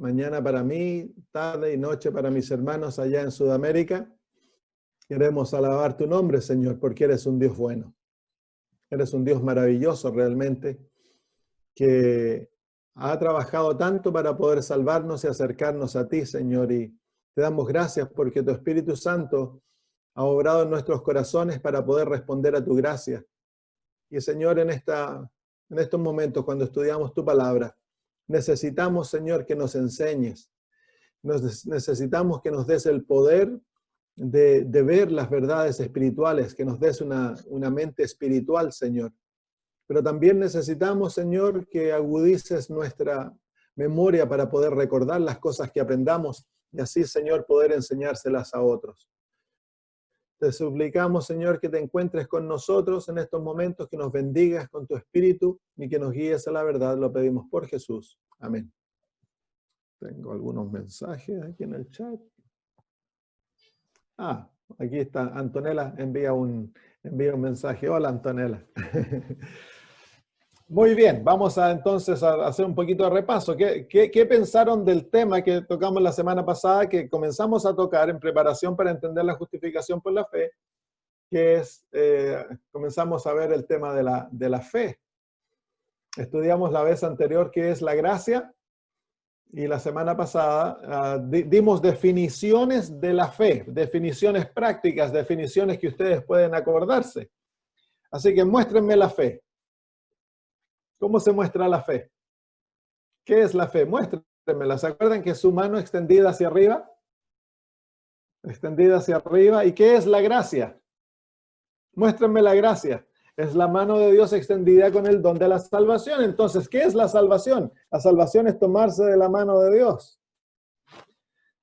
mañana para mí, tarde y noche para mis hermanos allá en Sudamérica. Queremos alabar tu nombre, Señor, porque eres un Dios bueno. Eres un Dios maravilloso realmente, que ha trabajado tanto para poder salvarnos y acercarnos a ti, Señor. Y te damos gracias porque tu Espíritu Santo ha obrado en nuestros corazones para poder responder a tu gracia. Y, Señor, en estos momentos, cuando estudiamos tu palabra, necesitamos, Señor, que nos enseñes. Necesitamos que nos des el poder de ver las verdades espirituales, que nos des una mente espiritual, Señor. Pero también necesitamos, Señor, que agudices nuestra memoria para poder recordar las cosas que aprendamos y así, Señor, poder enseñárselas a otros. Te suplicamos, Señor, que te encuentres con nosotros en estos momentos, que nos bendigas con tu Espíritu y que nos guíes a la verdad. Lo pedimos por Jesús. Amén. Tengo algunos mensajes aquí en el chat. Aquí está. Antonella envía un mensaje. Hola, Antonella. Muy bien, vamos entonces a hacer un poquito de repaso. ¿Qué pensaron del tema que tocamos la semana pasada, que comenzamos a tocar en preparación para entender la justificación por la fe? Que es, comenzamos a ver el tema de la fe. Estudiamos la vez anterior qué es la gracia, y la semana pasada dimos definiciones de la fe, definiciones prácticas, definiciones que ustedes pueden acordarse. Así que muéstrenme la fe. ¿Cómo se muestra la fe? ¿Qué es la fe? Muéstrenmela. ¿Se acuerdan que es su mano extendida hacia arriba? Extendida hacia arriba. ¿Y qué es la gracia? Muéstrenme la gracia. Es la mano de Dios extendida con el don de la salvación. Entonces, ¿qué es la salvación? La salvación es tomarse de la mano de Dios.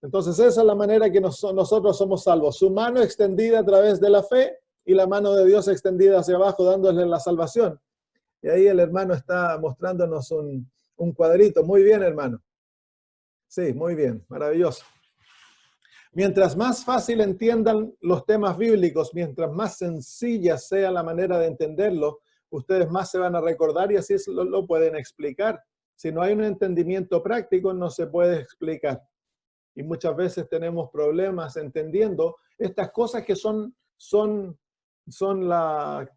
Entonces, esa es la manera que nosotros somos salvos. Su mano extendida a través de la fe y la mano de Dios extendida hacia abajo, dándole la salvación. Y ahí el hermano está mostrándonos un cuadrito. Muy bien, hermano. Sí, muy bien. Maravilloso. Mientras más fácil entiendan los temas bíblicos, mientras más sencilla sea la manera de entenderlo, ustedes más se van a recordar y así lo pueden explicar. Si no hay un entendimiento práctico, no se puede explicar. Y muchas veces tenemos problemas entendiendo estas cosas que son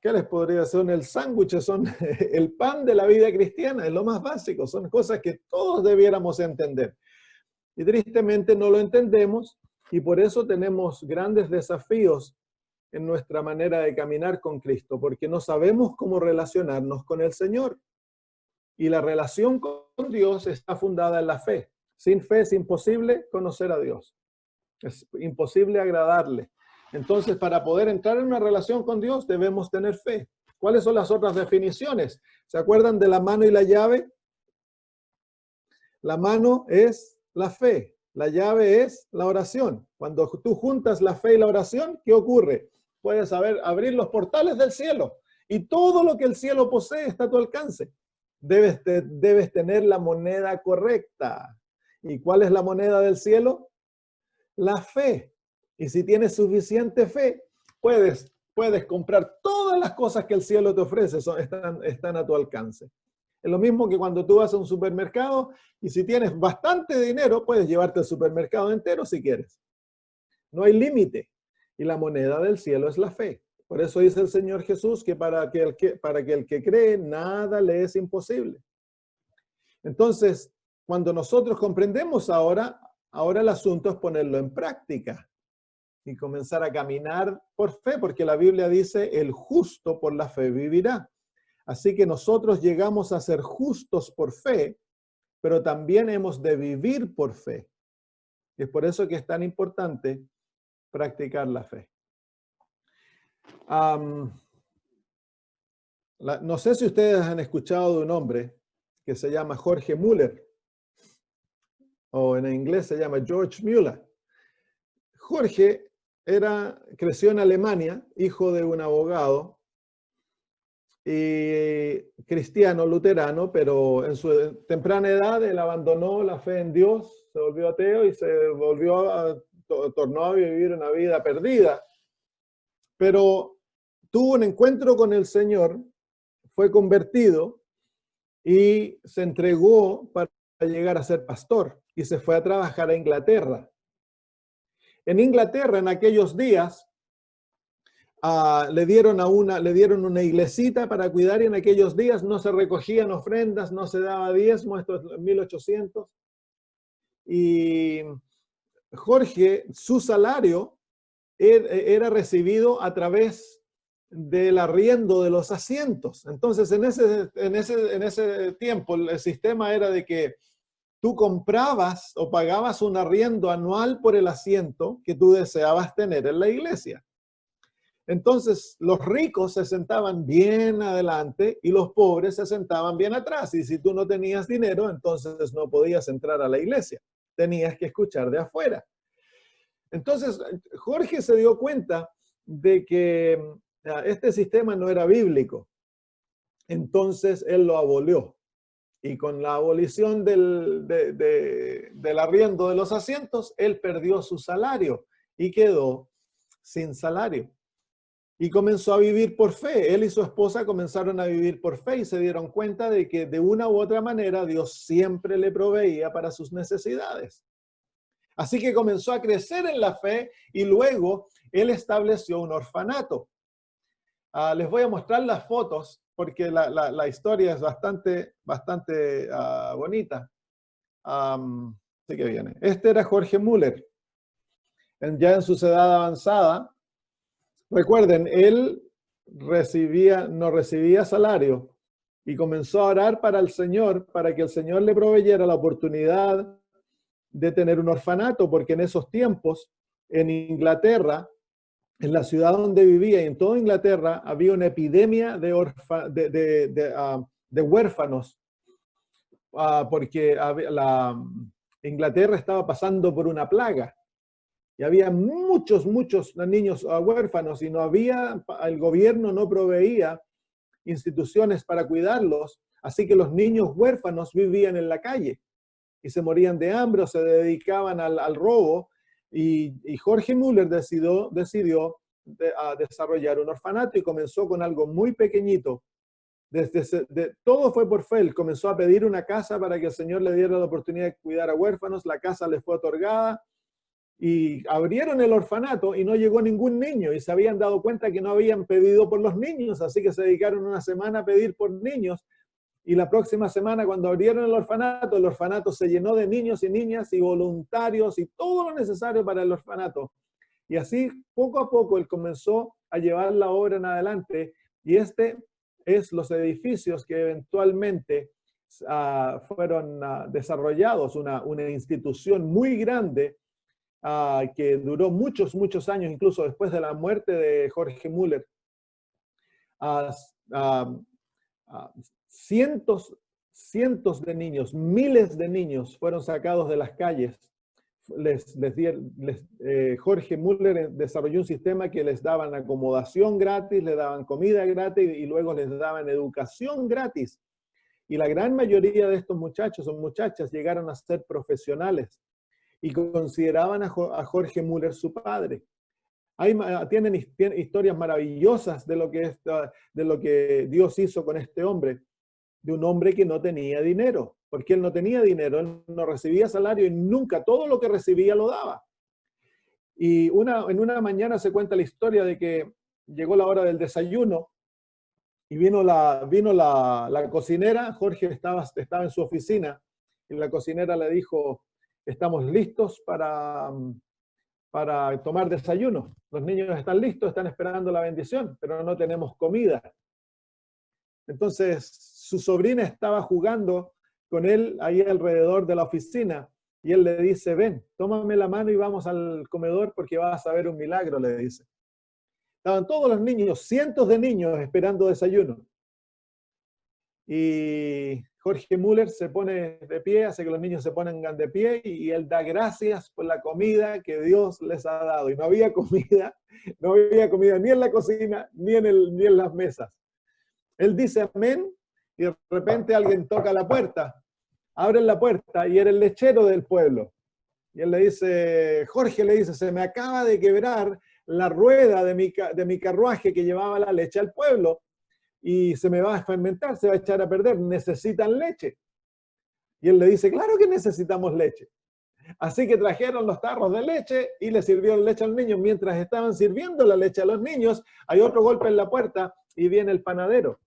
¿qué les podría decir? Son el sándwich, son el pan de la vida cristiana, es lo más básico, son cosas que todos debiéramos entender. Y tristemente no lo entendemos y por eso tenemos grandes desafíos en nuestra manera de caminar con Cristo, porque no sabemos cómo relacionarnos con el Señor. Y la relación con Dios está fundada en la fe. Sin fe es imposible conocer a Dios. Es imposible agradarle. Entonces, para poder entrar en una relación con Dios, debemos tener fe. ¿Cuáles son las otras definiciones? ¿Se acuerdan de la mano y la llave? La mano es la fe. La llave es la oración. Cuando tú juntas la fe y la oración, ¿qué ocurre? Puedes abrir los portales del cielo. Y todo lo que el cielo posee está a tu alcance. Debes tener la moneda correcta. ¿Y cuál es la moneda del cielo? La fe. Y si tienes suficiente fe, puedes comprar todas las cosas que el cielo te ofrece, están a tu alcance. Es lo mismo que cuando tú vas a un supermercado y si tienes bastante dinero, puedes llevarte el supermercado entero si quieres. No hay límite. Y la moneda del cielo es la fe. Por eso dice el Señor Jesús que para que el que cree, nada le es imposible. Entonces, cuando nosotros comprendemos ahora el asunto es ponerlo en práctica y comenzar a caminar por fe, porque la Biblia dice, el justo por la fe vivirá. Así que nosotros llegamos a ser justos por fe, pero también hemos de vivir por fe. Y es por eso que es tan importante practicar la fe. No sé si ustedes han escuchado de un hombre que se llama Jorge Müller, o en inglés se llama George Müller. Jorge creció en Alemania, hijo de un abogado, y cristiano, luterano, pero en su temprana edad él abandonó la fe en Dios, se volvió ateo y tornó a vivir una vida perdida. Pero tuvo un encuentro con el Señor, fue convertido y se entregó para llegar a ser pastor y se fue a trabajar a Inglaterra. En Inglaterra, en aquellos días, le dieron una iglesita para cuidar, y en aquellos días no se recogían ofrendas, no se daba diezmo, esto es 1800. Y Jorge, su salario era recibido a través del arriendo de los asientos. Entonces, en ese tiempo, el sistema era de que tú comprabas o pagabas un arriendo anual por el asiento que tú deseabas tener en la iglesia. Entonces, los ricos se sentaban bien adelante y los pobres se sentaban bien atrás. Y si tú no tenías dinero, entonces no podías entrar a la iglesia. Tenías que escuchar de afuera. Entonces, Jorge se dio cuenta de que este sistema no era bíblico. Entonces, él lo abolió. Y con la abolición del arriendo de los asientos, él perdió su salario y quedó sin salario. Y comenzó a vivir por fe. Él y su esposa comenzaron a vivir por fe y se dieron cuenta de que de una u otra manera Dios siempre le proveía para sus necesidades. Así que comenzó a crecer en la fe y luego él estableció un orfanato. Les voy a mostrar las fotos porque la historia es bastante bonita. Así que viene. Este era Jorge Müller, ya en su edad avanzada. Recuerden, él no recibía salario y comenzó a orar para el Señor, para que el Señor le proveyera la oportunidad de tener un orfanato, porque en esos tiempos, en Inglaterra, en la ciudad donde vivía y en toda Inglaterra, había una epidemia de huérfanos, porque Inglaterra estaba pasando por una plaga. Y había muchos niños huérfanos y el gobierno no proveía instituciones para cuidarlos, así que los niños huérfanos vivían en la calle y se morían de hambre o se dedicaban al robo. Y Jorge Müller decidió desarrollar un orfanato y comenzó con algo muy pequeñito. Todo fue por fe. Él comenzó a pedir una casa para que el Señor le diera la oportunidad de cuidar a huérfanos. La casa le fue otorgada. Y abrieron el orfanato y no llegó ningún niño y se habían dado cuenta que no habían pedido por los niños, así que se dedicaron una semana a pedir por niños y la próxima semana cuando abrieron el orfanato se llenó de niños y niñas y voluntarios y todo lo necesario para el orfanato. Y así poco a poco él comenzó a llevar la obra en adelante y los edificios que eventualmente fueron desarrollados, una institución muy grande que duró muchos años, incluso después de la muerte de Jorge Müller. Cientos de niños, miles de niños fueron sacados de las calles. Jorge Müller desarrolló un sistema que les daban acomodación gratis, les daban comida gratis y luego les daban educación gratis. Y la gran mayoría de estos muchachos o muchachas llegaron a ser profesionales y consideraban a Jorge Müller su padre. Tienen historias maravillosas de lo que Dios hizo con este hombre, de un hombre que no tenía dinero, porque él no tenía dinero, él no recibía salario y nunca todo lo que recibía lo daba. Y en una mañana se cuenta la historia de que llegó la hora del desayuno y vino la cocinera. Jorge estaba en su oficina y la cocinera le dijo: estamos listos para tomar desayuno. Los niños están listos, están esperando la bendición, pero no tenemos comida. Entonces, su sobrina estaba jugando con él ahí alrededor de la oficina y él le dice: ven, tómame la mano y vamos al comedor porque vas a ver un milagro, le dice. Estaban todos los niños, cientos de niños esperando desayuno. Y Jorge Müller se pone de pie, hace que los niños se pongan de pie y él da gracias por la comida que Dios les ha dado. Y no había comida ni en la cocina ni en las mesas. Él dice amén y de repente alguien toca la puerta. Abren la puerta y era el lechero del pueblo. Y él le dice, Jorge le dice: se me acaba de quebrar la rueda de mi carruaje que llevaba la leche al pueblo. Y se me va a fermentar, se va a echar a perder, necesitan leche. Y él le dice, claro que necesitamos leche. Así que trajeron los tarros de leche y le sirvieron leche al niño. Mientras estaban sirviendo la leche a los niños, hay otro golpe en la puerta y viene el panadero.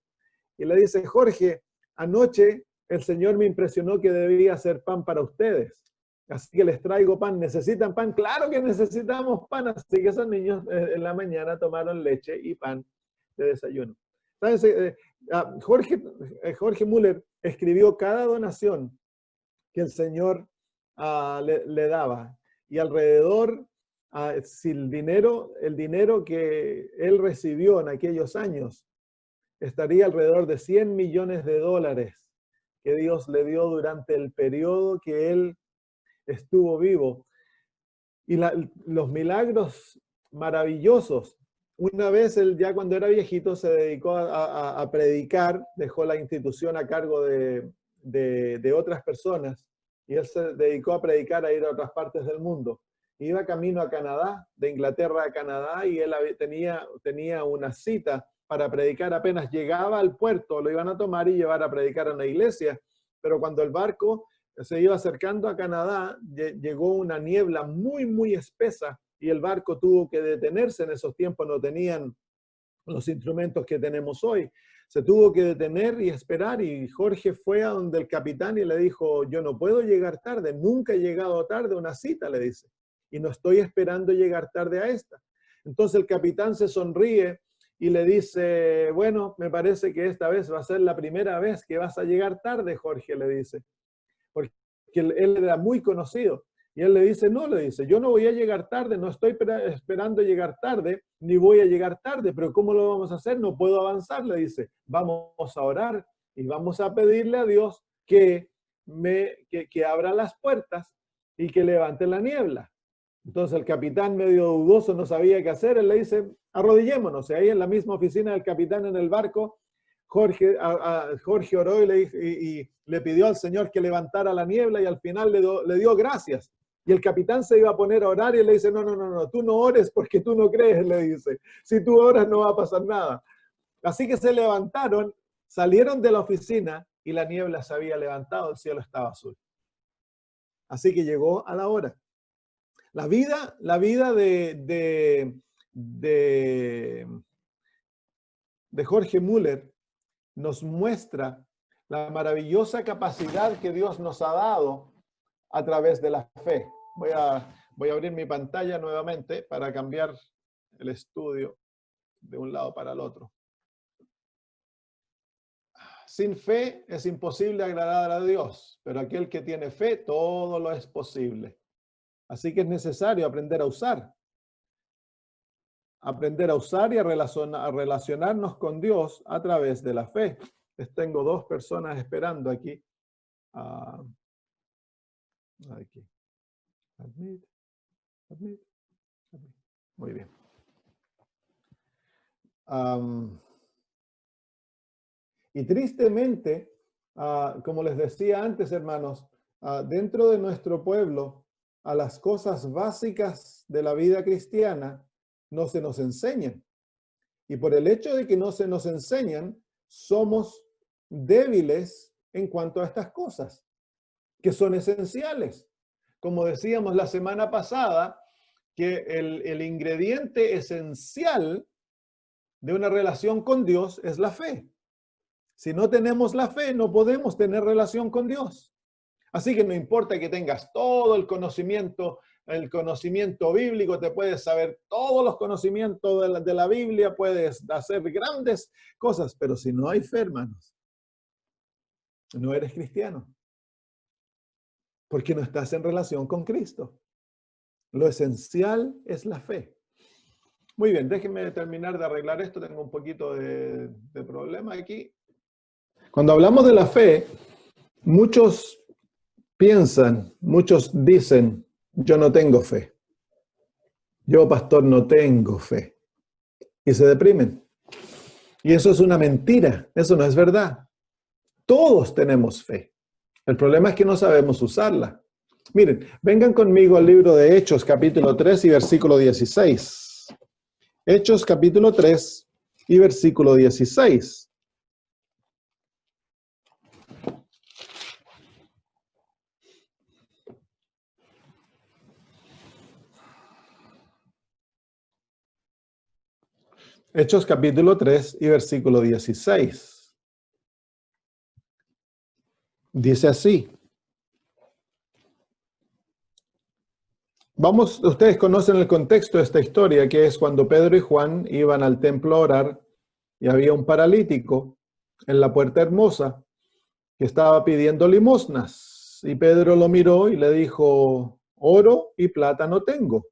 Y le dice, Jorge, anoche el Señor me impresionó que debía hacer pan para ustedes. Así que les traigo pan. ¿Necesitan pan? Claro que necesitamos pan. Así que esos niños en la mañana tomaron leche y pan de desayuno. ¿Sabes? Jorge Müller escribió cada donación que el Señor le daba. Y alrededor, si el dinero que él recibió en aquellos años, estaría alrededor de $100 millones que Dios le dio durante el periodo que él estuvo vivo. Y los milagros maravillosos. Una vez él, ya cuando era viejito, se dedicó a predicar, dejó la institución a cargo de otras personas, y él se dedicó a predicar, a ir a otras partes del mundo. Iba camino a Canadá, de Inglaterra a Canadá, y él tenía una cita para predicar. Apenas llegaba al puerto, lo iban a tomar y llevar a predicar a una iglesia, pero cuando el barco se iba acercando a Canadá, llegó una niebla muy, muy espesa, y el barco tuvo que detenerse. En esos tiempos no tenían los instrumentos que tenemos hoy. Se tuvo que detener y esperar, y Jorge fue a donde el capitán y le dijo, yo no puedo llegar tarde, nunca he llegado tarde a una cita, le dice, y no estoy esperando llegar tarde a esta. Entonces el capitán se sonríe y le dice, bueno, me parece que esta vez va a ser la primera vez que vas a llegar tarde, Jorge, le dice, porque él era muy conocido. Y él le dice, no, le dice, yo no voy a llegar tarde, no estoy esperando llegar tarde, ni voy a llegar tarde, pero ¿cómo lo vamos a hacer? No puedo avanzar, le dice. Vamos a orar y vamos a pedirle a Dios que abra las puertas y que levante la niebla. Entonces el capitán, medio dudoso, no sabía qué hacer. Él le dice, arrodillémonos. Y ahí en la misma oficina del capitán en el barco, Jorge oró y le pidió al Señor que levantara la niebla, y al final le dio gracias. Y el capitán se iba a poner a orar y le dice, no, tú no ores porque tú no crees, le dice. Si tú oras no va a pasar nada. Así que se levantaron, salieron de la oficina y la niebla se había levantado, el cielo estaba azul. Así que llegó a la hora. La vida de Jorge Müller nos muestra la maravillosa capacidad que Dios nos ha dado a través de la fe. Voy a abrir mi pantalla nuevamente para cambiar el estudio de un lado para el otro. Sin fe es imposible agradar a Dios, pero aquel que tiene fe, todo lo es posible. Así que es necesario aprender a usar y a relacionarnos con Dios a través de la fe. Les tengo dos personas esperando aquí. Aquí. Admit. Muy bien. Y tristemente, como les decía antes, hermanos, dentro de nuestro pueblo, a las cosas básicas de la vida cristiana no se nos enseñan. Y por el hecho de que no se nos enseñan, somos débiles en cuanto a estas cosas, que son esenciales. Como decíamos la semana pasada, que el ingrediente esencial de una relación con Dios es la fe. Si no tenemos la fe, no podemos tener relación con Dios. Así que no importa que tengas todo el conocimiento bíblico, te puedes saber todos los conocimientos de la Biblia, puedes hacer grandes cosas, pero si no hay fe, hermanos, no eres cristiano. Porque no estás en relación con Cristo. Lo esencial es la fe. Muy bien, déjenme terminar de arreglar esto. Tengo un poquito de problema aquí. Cuando hablamos de la fe, muchos piensan, muchos dicen, yo no tengo fe. Yo, pastor, no tengo fe. Y se deprimen. Y eso es una mentira. Eso no es verdad. Todos tenemos fe. El problema es que no sabemos usarla. Miren, vengan conmigo al libro de Hechos, capítulo 3 y versículo 16. Hechos, capítulo 3 y versículo 16. Hechos capítulo 3 y versículo 16. Dice así. Ustedes conocen el contexto de esta historia, que es cuando Pedro y Juan iban al templo a orar y había un paralítico en la puerta hermosa que estaba pidiendo limosnas. Y Pedro lo miró y le dijo, oro y plata no tengo,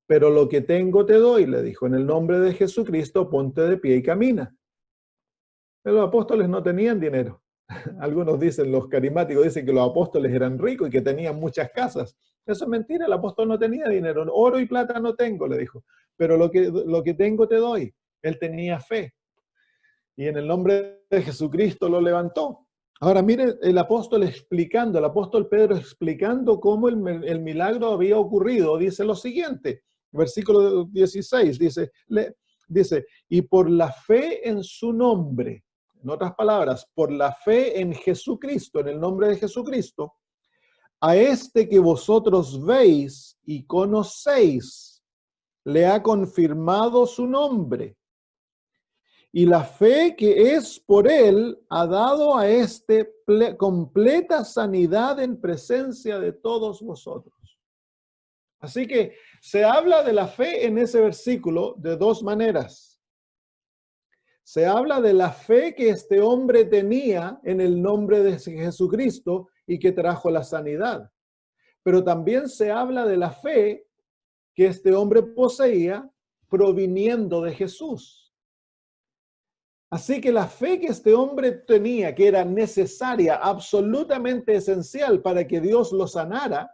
pero lo que tengo te doy, le dijo, en el nombre de Jesucristo ponte de pie y camina. Pero los apóstoles no tenían dinero. Algunos dicen, los carismáticos dicen que los apóstoles eran ricos y que tenían muchas casas. Eso es mentira, el apóstol no tenía dinero. Oro y plata no tengo, le dijo, pero lo que tengo te doy. Él tenía fe y en el nombre de Jesucristo lo levantó. Ahora mire el apóstol Pedro explicando cómo el milagro había ocurrido, dice lo siguiente, versículo 16, dice, y por la fe en su nombre, en otras palabras, por la fe en Jesucristo, en el nombre de Jesucristo, a este que vosotros veis y conocéis, le ha confirmado su nombre. Y la fe que es por él ha dado a este completa sanidad en presencia de todos vosotros. Así que se habla de la fe en ese versículo de dos maneras. Se habla de la fe que este hombre tenía en el nombre de Jesucristo y que trajo la sanidad. Pero también se habla de la fe que este hombre poseía proviniendo de Jesús. Así que la fe que este hombre tenía, que era necesaria, absolutamente esencial para que Dios lo sanara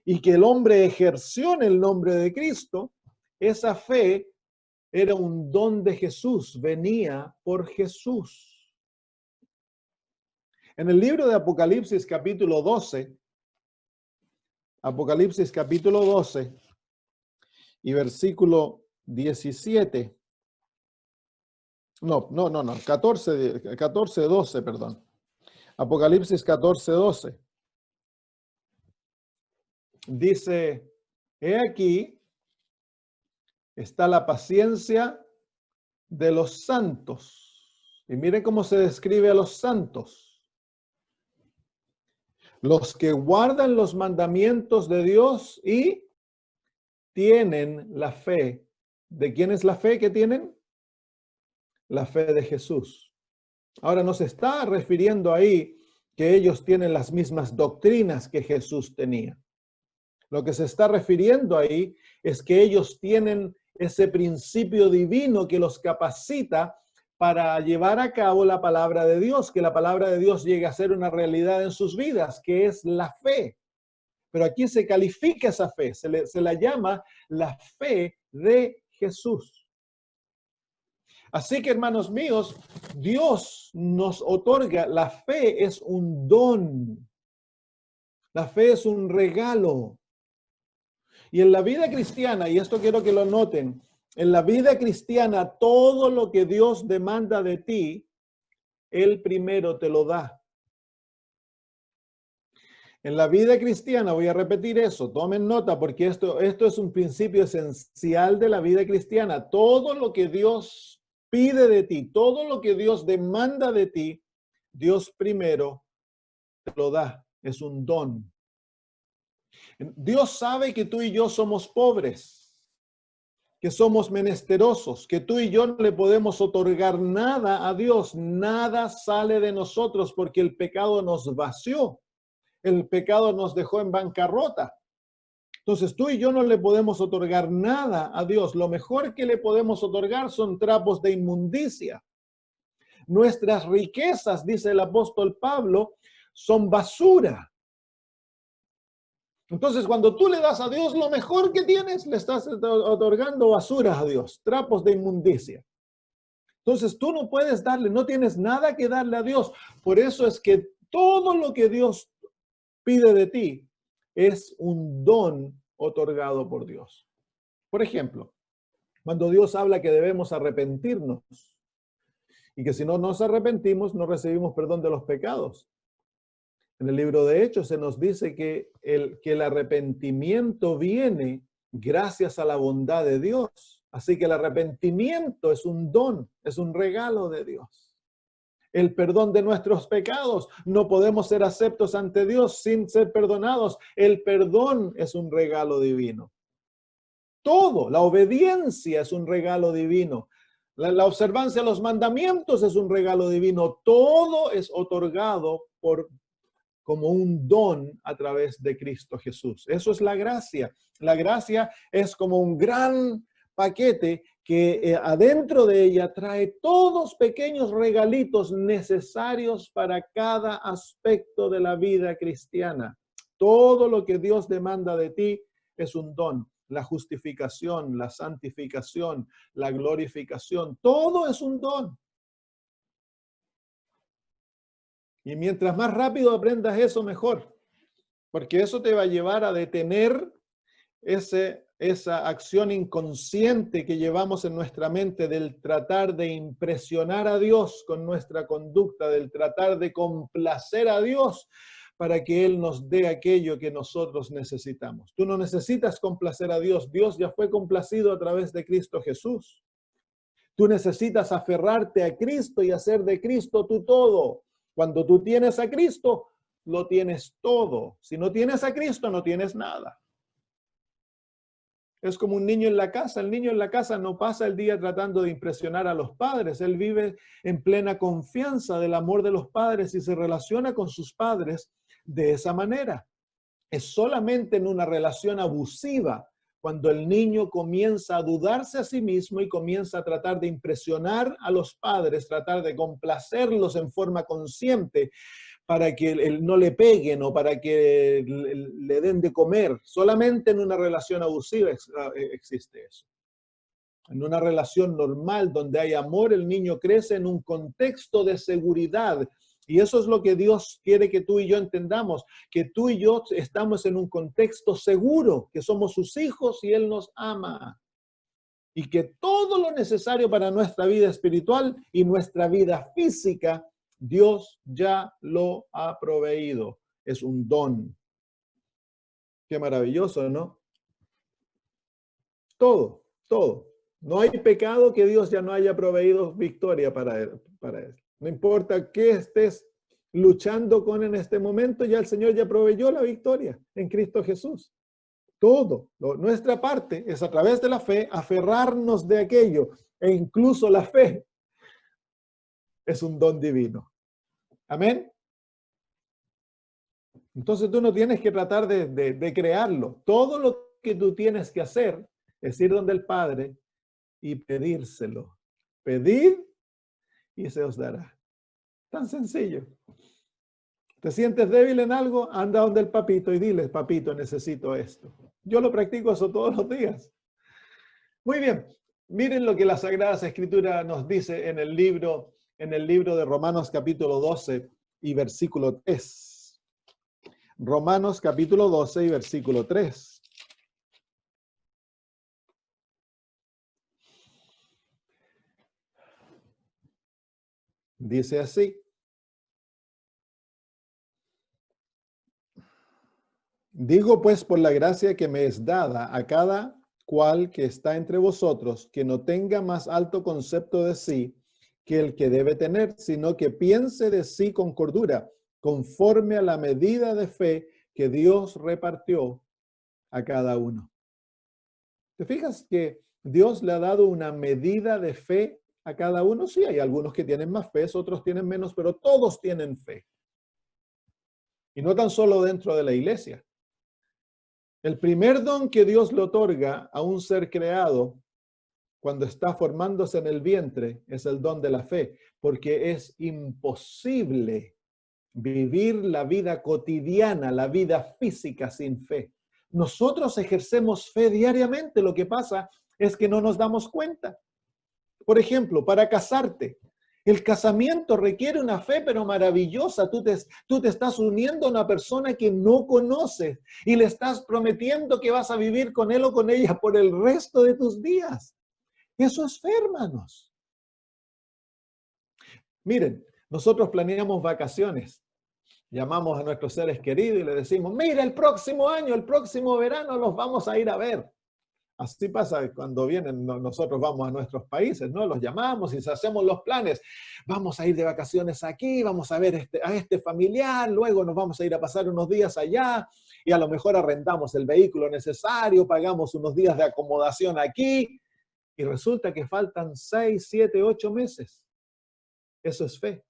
y que el hombre ejerció en el nombre de Cristo, esa fe era un don de Jesús, venía por Jesús. En el libro de Apocalipsis capítulo 12 y versículo 17, 12, perdón. Apocalipsis 14, 12. Dice, he aquí está la paciencia de los santos. Y miren cómo se describe a los santos. Los que guardan los mandamientos de Dios y tienen la fe. ¿De quién es la fe que tienen? La fe de Jesús. Ahora no se está refiriendo ahí que ellos tienen las mismas doctrinas que Jesús tenía. Lo que se está refiriendo ahí es que ellos tienen ese principio divino que los capacita para llevar a cabo la palabra de Dios, que la palabra de Dios llegue a ser una realidad en sus vidas, que es la fe. Pero aquí se califica esa fe, se la llama la fe de Jesús. Así que, hermanos míos, Dios nos otorga, la fe es un don, la fe es un regalo. Y en la vida cristiana, y esto quiero que lo noten, en la vida cristiana todo lo que Dios demanda de ti, Él primero te lo da. En la vida cristiana, voy a repetir eso, tomen nota porque esto es un principio esencial de la vida cristiana. Todo lo que Dios pide de ti, todo lo que Dios demanda de ti, Dios primero te lo da, es un don. Dios sabe que tú y yo somos pobres, que somos menesterosos, que tú y yo no le podemos otorgar nada a Dios, nada sale de nosotros porque el pecado nos vació, el pecado nos dejó en bancarrota. Entonces tú y yo no le podemos otorgar nada a Dios. Lo mejor que le podemos otorgar son trapos de inmundicia. Nuestras riquezas, dice el apóstol Pablo, son basura. Entonces cuando tú le das a Dios lo mejor que tienes, le estás otorgando basura a Dios, trapos de inmundicia. Entonces tú no puedes darle, no tienes nada que darle a Dios. Por eso es que todo lo que Dios pide de ti es un don otorgado por Dios. Por ejemplo, cuando Dios habla que debemos arrepentirnos y que si no nos arrepentimos no recibimos perdón de los pecados. En el libro de Hechos se nos dice que el arrepentimiento viene gracias a la bondad de Dios. Así que el arrepentimiento es un don, es un regalo de Dios. El perdón de nuestros pecados. No podemos ser aceptos ante Dios sin ser perdonados. El perdón es un regalo divino. Todo, la obediencia es un regalo divino. La observancia de los mandamientos es un regalo divino. Todo es otorgado como un don a través de Cristo Jesús. Eso es la gracia. La gracia es como un gran paquete que adentro de ella trae todos pequeños regalitos necesarios para cada aspecto de la vida cristiana. Todo lo que Dios demanda de ti es un don. La justificación, la santificación, la glorificación, todo es un don. Y mientras más rápido aprendas eso, mejor. Porque eso te va a llevar a detener esa acción inconsciente que llevamos en nuestra mente del tratar de impresionar a Dios con nuestra conducta, del tratar de complacer a Dios para que Él nos dé aquello que nosotros necesitamos. Tú no necesitas complacer a Dios. Dios ya fue complacido a través de Cristo Jesús. Tú necesitas aferrarte a Cristo y hacer de Cristo tu todo. Cuando tú tienes a Cristo, lo tienes todo. Si no tienes a Cristo, no tienes nada. Es como un niño en la casa. El niño en la casa no pasa el día tratando de impresionar a los padres. Él vive en plena confianza del amor de los padres y se relaciona con sus padres de esa manera. Es solamente en una relación abusiva cuando el niño comienza a dudarse a sí mismo y comienza a tratar de impresionar a los padres, tratar de complacerlos en forma consciente para que no le peguen o para que le den de comer. Solamente en una relación abusiva existe eso. En una relación normal donde hay amor, el niño crece en un contexto de seguridad. Y eso es lo que Dios quiere que tú y yo entendamos, que tú y yo estamos en un contexto seguro, que somos sus hijos y Él nos ama. Y que todo lo necesario para nuestra vida espiritual y nuestra vida física, Dios ya lo ha proveído. Es un don. Qué maravilloso, ¿no? Todo, todo. No hay pecado que Dios ya no haya proveído victoria para él. No importa qué estés luchando con en este momento, ya el Señor ya proveyó la victoria en Cristo Jesús. Todo. Nuestra parte es a través de la fe aferrarnos de aquello. E incluso la fe es un don divino. Amén. Entonces tú no tienes que tratar de crearlo. Todo lo que tú tienes que hacer es ir donde el Padre y pedírselo. Pedid y se os dará. Tan sencillo. ¿Te sientes débil en algo? Anda donde el papito y dile, papito, necesito esto. Yo lo practico eso todos los días. Muy bien. Miren lo que la Sagrada Escritura nos dice en el libro de Romanos capítulo 12 y versículo 3. Romanos capítulo 12 y versículo 3. Dice así. Digo pues por la gracia que me es dada a cada cual que está entre vosotros, que no tenga más alto concepto de sí que el que debe tener, sino que piense de sí con cordura, conforme a la medida de fe que Dios repartió a cada uno. ¿Te fijas que Dios le ha dado una medida de fe a cada uno? Sí, hay algunos que tienen más fe, otros tienen menos, pero todos tienen fe. Y no tan solo dentro de la iglesia. El primer don que Dios le otorga a un ser creado cuando está formándose en el vientre es el don de la fe, porque es imposible vivir la vida cotidiana, la vida física sin fe. Nosotros ejercemos fe diariamente, lo que pasa es que no nos damos cuenta. Por ejemplo, para casarte, el casamiento requiere una fe, pero maravillosa. Tú te estás uniendo a una persona que no conoces y le estás prometiendo que vas a vivir con él o con ella por el resto de tus días. Eso es fe, hermanos. Miren, nosotros planeamos vacaciones. Llamamos a nuestros seres queridos y le decimos, mira, el próximo año, el próximo verano los vamos a ir a ver. Así pasa cuando vienen, nosotros vamos a nuestros países, ¿no? Los llamamos y hacemos los planes. Vamos a ir de vacaciones aquí, vamos a ver a este familiar, luego nos vamos a ir a pasar unos días allá y a lo mejor arrendamos el vehículo necesario, pagamos unos días de acomodación aquí y resulta que faltan 6, 7, 8 meses. Eso es fe.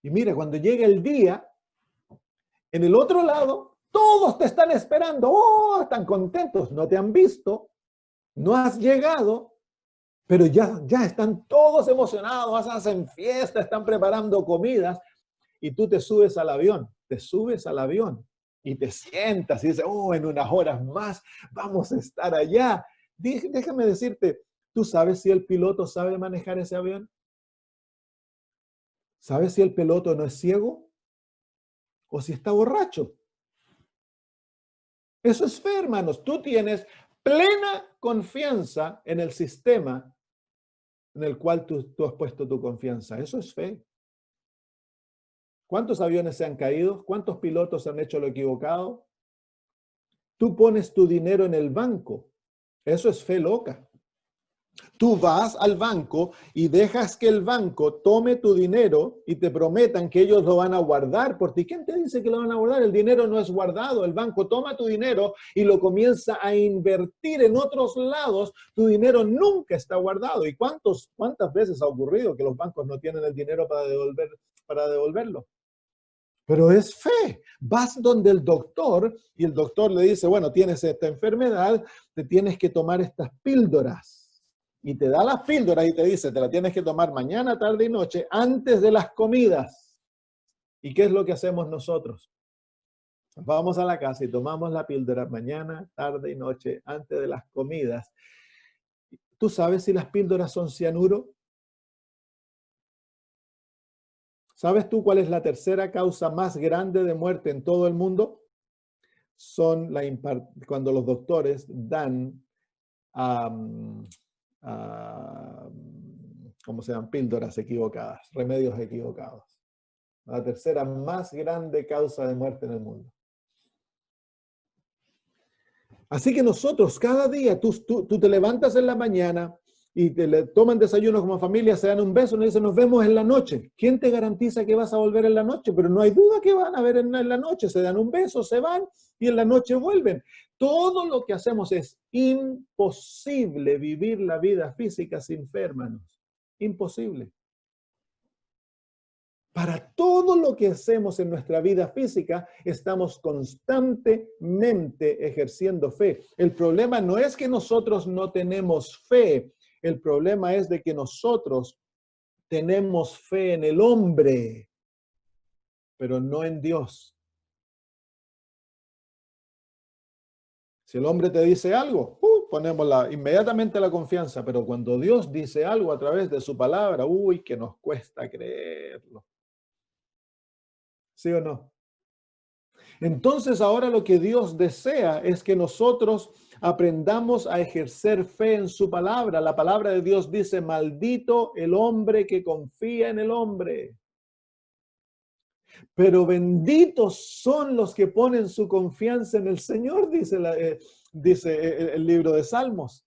Y mira, cuando llega el día, en el otro lado, todos te están esperando. ¡Oh! Están contentos. No te han visto. No has llegado. Pero ya están todos emocionados. Hacen fiesta. Están preparando comidas. Y tú te subes al avión. Te subes al avión. Y te sientas y dices, oh, en unas horas más vamos a estar allá. Déjame decirte, ¿tú sabes si el piloto sabe manejar ese avión? ¿Sabes si el piloto no es ciego? ¿O si está borracho? Eso es fe, hermanos. Tú tienes plena confianza en el sistema en el cual tú has puesto tu confianza. Eso es fe. ¿Cuántos aviones se han caído? ¿Cuántos pilotos han hecho lo equivocado? Tú pones tu dinero en el banco. Eso es fe loca. Tú vas al banco y dejas que el banco tome tu dinero y te prometan que ellos lo van a guardar por ti. ¿Quién te dice que lo van a guardar? El dinero no es guardado. El banco toma tu dinero y lo comienza a invertir en otros lados. Tu dinero nunca está guardado. ¿Y cuántas veces ha ocurrido que los bancos no tienen el dinero para devolverlo? Pero es fe. Vas donde el doctor y el doctor le dice, bueno, tienes esta enfermedad, te tienes que tomar estas píldoras. Y te da las píldoras y te dice, te la tienes que tomar mañana, tarde y noche, antes de las comidas. ¿Y qué es lo que hacemos nosotros? Vamos a la casa y tomamos la píldora mañana, tarde y noche, antes de las comidas. ¿Tú sabes si las píldoras son cianuro? ¿Sabes tú cuál es la tercera causa más grande de muerte en todo el mundo? Son cuando los doctores dan ¿cómo se llaman? Píldoras equivocadas, remedios equivocados. La tercera más grande causa de muerte en el mundo. Así que nosotros cada día, tú te levantas en la mañana y toman desayuno como familia, se dan un beso y nos dicen, nos vemos en la noche. ¿Quién te garantiza que vas a volver en la noche? Pero no hay duda que van a ver en la noche. Se dan un beso, se van y en la noche vuelven. Todo lo que hacemos es imposible vivir la vida física sin fe, hermanos. Imposible. Para todo lo que hacemos en nuestra vida física, estamos constantemente ejerciendo fe. El problema no es que nosotros no tenemos fe, el problema es de que nosotros tenemos fe en el hombre, pero no en Dios. Si el hombre te dice algo, ponemos inmediatamente la confianza, pero cuando Dios dice algo a través de su palabra, que nos cuesta creerlo. ¿Sí o no? Entonces ahora lo que Dios desea es que nosotros aprendamos a ejercer fe en su palabra. La palabra de Dios dice, maldito el hombre que confía en el hombre. Pero benditos son los que ponen su confianza en el Señor, dice el libro de Salmos.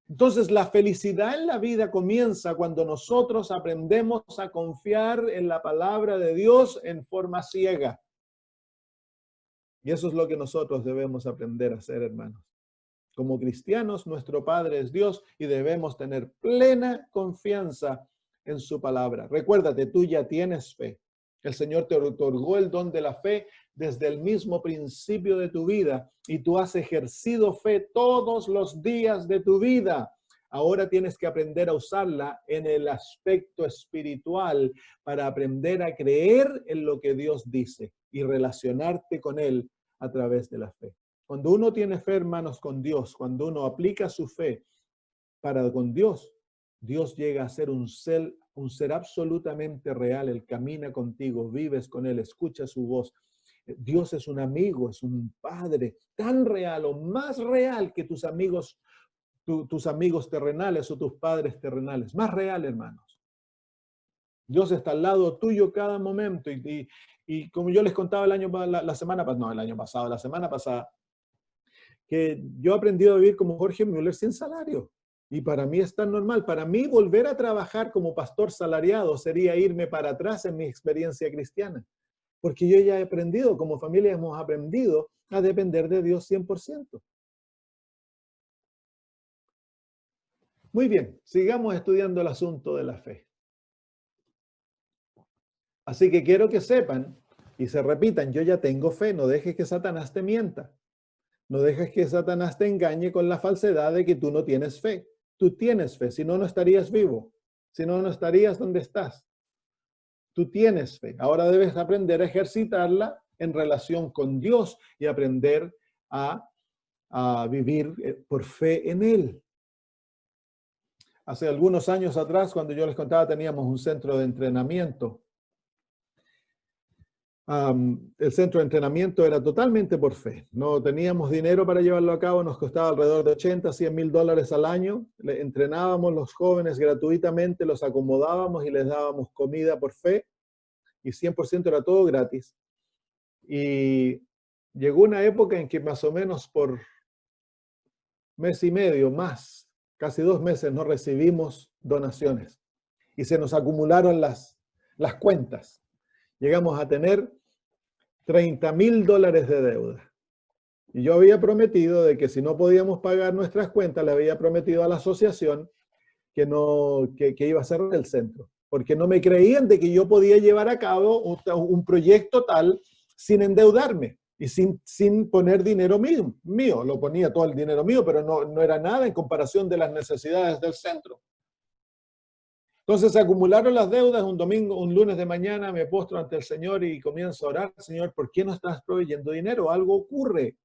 Entonces, la felicidad en la vida comienza cuando nosotros aprendemos a confiar en la palabra de Dios en forma ciega. Y eso es lo que nosotros debemos aprender a hacer, hermanos. Como cristianos, nuestro Padre es Dios y debemos tener plena confianza en su palabra. Recuérdate, tú ya tienes fe. El Señor te otorgó el don de la fe desde el mismo principio de tu vida y tú has ejercido fe todos los días de tu vida. Ahora tienes que aprender a usarla en el aspecto espiritual para aprender a creer en lo que Dios dice y relacionarte con Él a través de la fe. Cuando uno tiene fe, hermanos, con Dios, cuando uno aplica su fe con Dios, Dios llega a ser un ser absolutamente real. Él camina contigo, vives con Él, escuchas su voz. Dios es un amigo, es un padre tan real o más real que tus amigos terrenales o tus padres terrenales. Más real, hermanos. Dios está al lado tuyo cada momento y como yo les contaba la semana pasada, que yo he aprendido a vivir como Jorge Müller sin salario. Y para mí es tan normal. Para mí volver a trabajar como pastor salariado sería irme para atrás en mi experiencia cristiana. Porque yo ya he aprendido, como familia hemos aprendido a depender de Dios 100%. Muy bien, sigamos estudiando el asunto de la fe. Así que quiero que sepan y se repitan, yo ya tengo fe, no dejes que Satanás te mienta. No dejes que Satanás te engañe con la falsedad de que tú no tienes fe. Tú tienes fe, si no, no estarías vivo. Si no, no estarías donde estás. Tú tienes fe. Ahora debes aprender a ejercitarla en relación con Dios y aprender a vivir por fe en Él. Hace algunos años atrás, cuando yo les contaba, teníamos un centro de entrenamiento. El centro de entrenamiento era totalmente por fe. No teníamos dinero para llevarlo a cabo, nos costaba alrededor de 80, 100 mil dólares al año. Le entrenábamos a los jóvenes gratuitamente, los acomodábamos y les dábamos comida por fe. Y 100% era todo gratis. Y llegó una época en que más o menos por mes y medio, más, casi 2 meses, no recibimos donaciones. Y se nos acumularon las cuentas. Llegamos a tener 30 mil dólares de deuda. Y yo había prometido de que si no podíamos pagar nuestras cuentas, le había prometido a la asociación que iba a cerrar el centro. Porque no me creían de que yo podía llevar a cabo un proyecto tal sin endeudarme y sin poner dinero mío. Lo ponía todo el dinero mío, pero no era nada en comparación de las necesidades del centro. Entonces se acumularon las deudas. Un lunes de mañana me postro ante el Señor y comienzo a orar. Señor, ¿por qué no estás proveyendo dinero? Algo ocurre.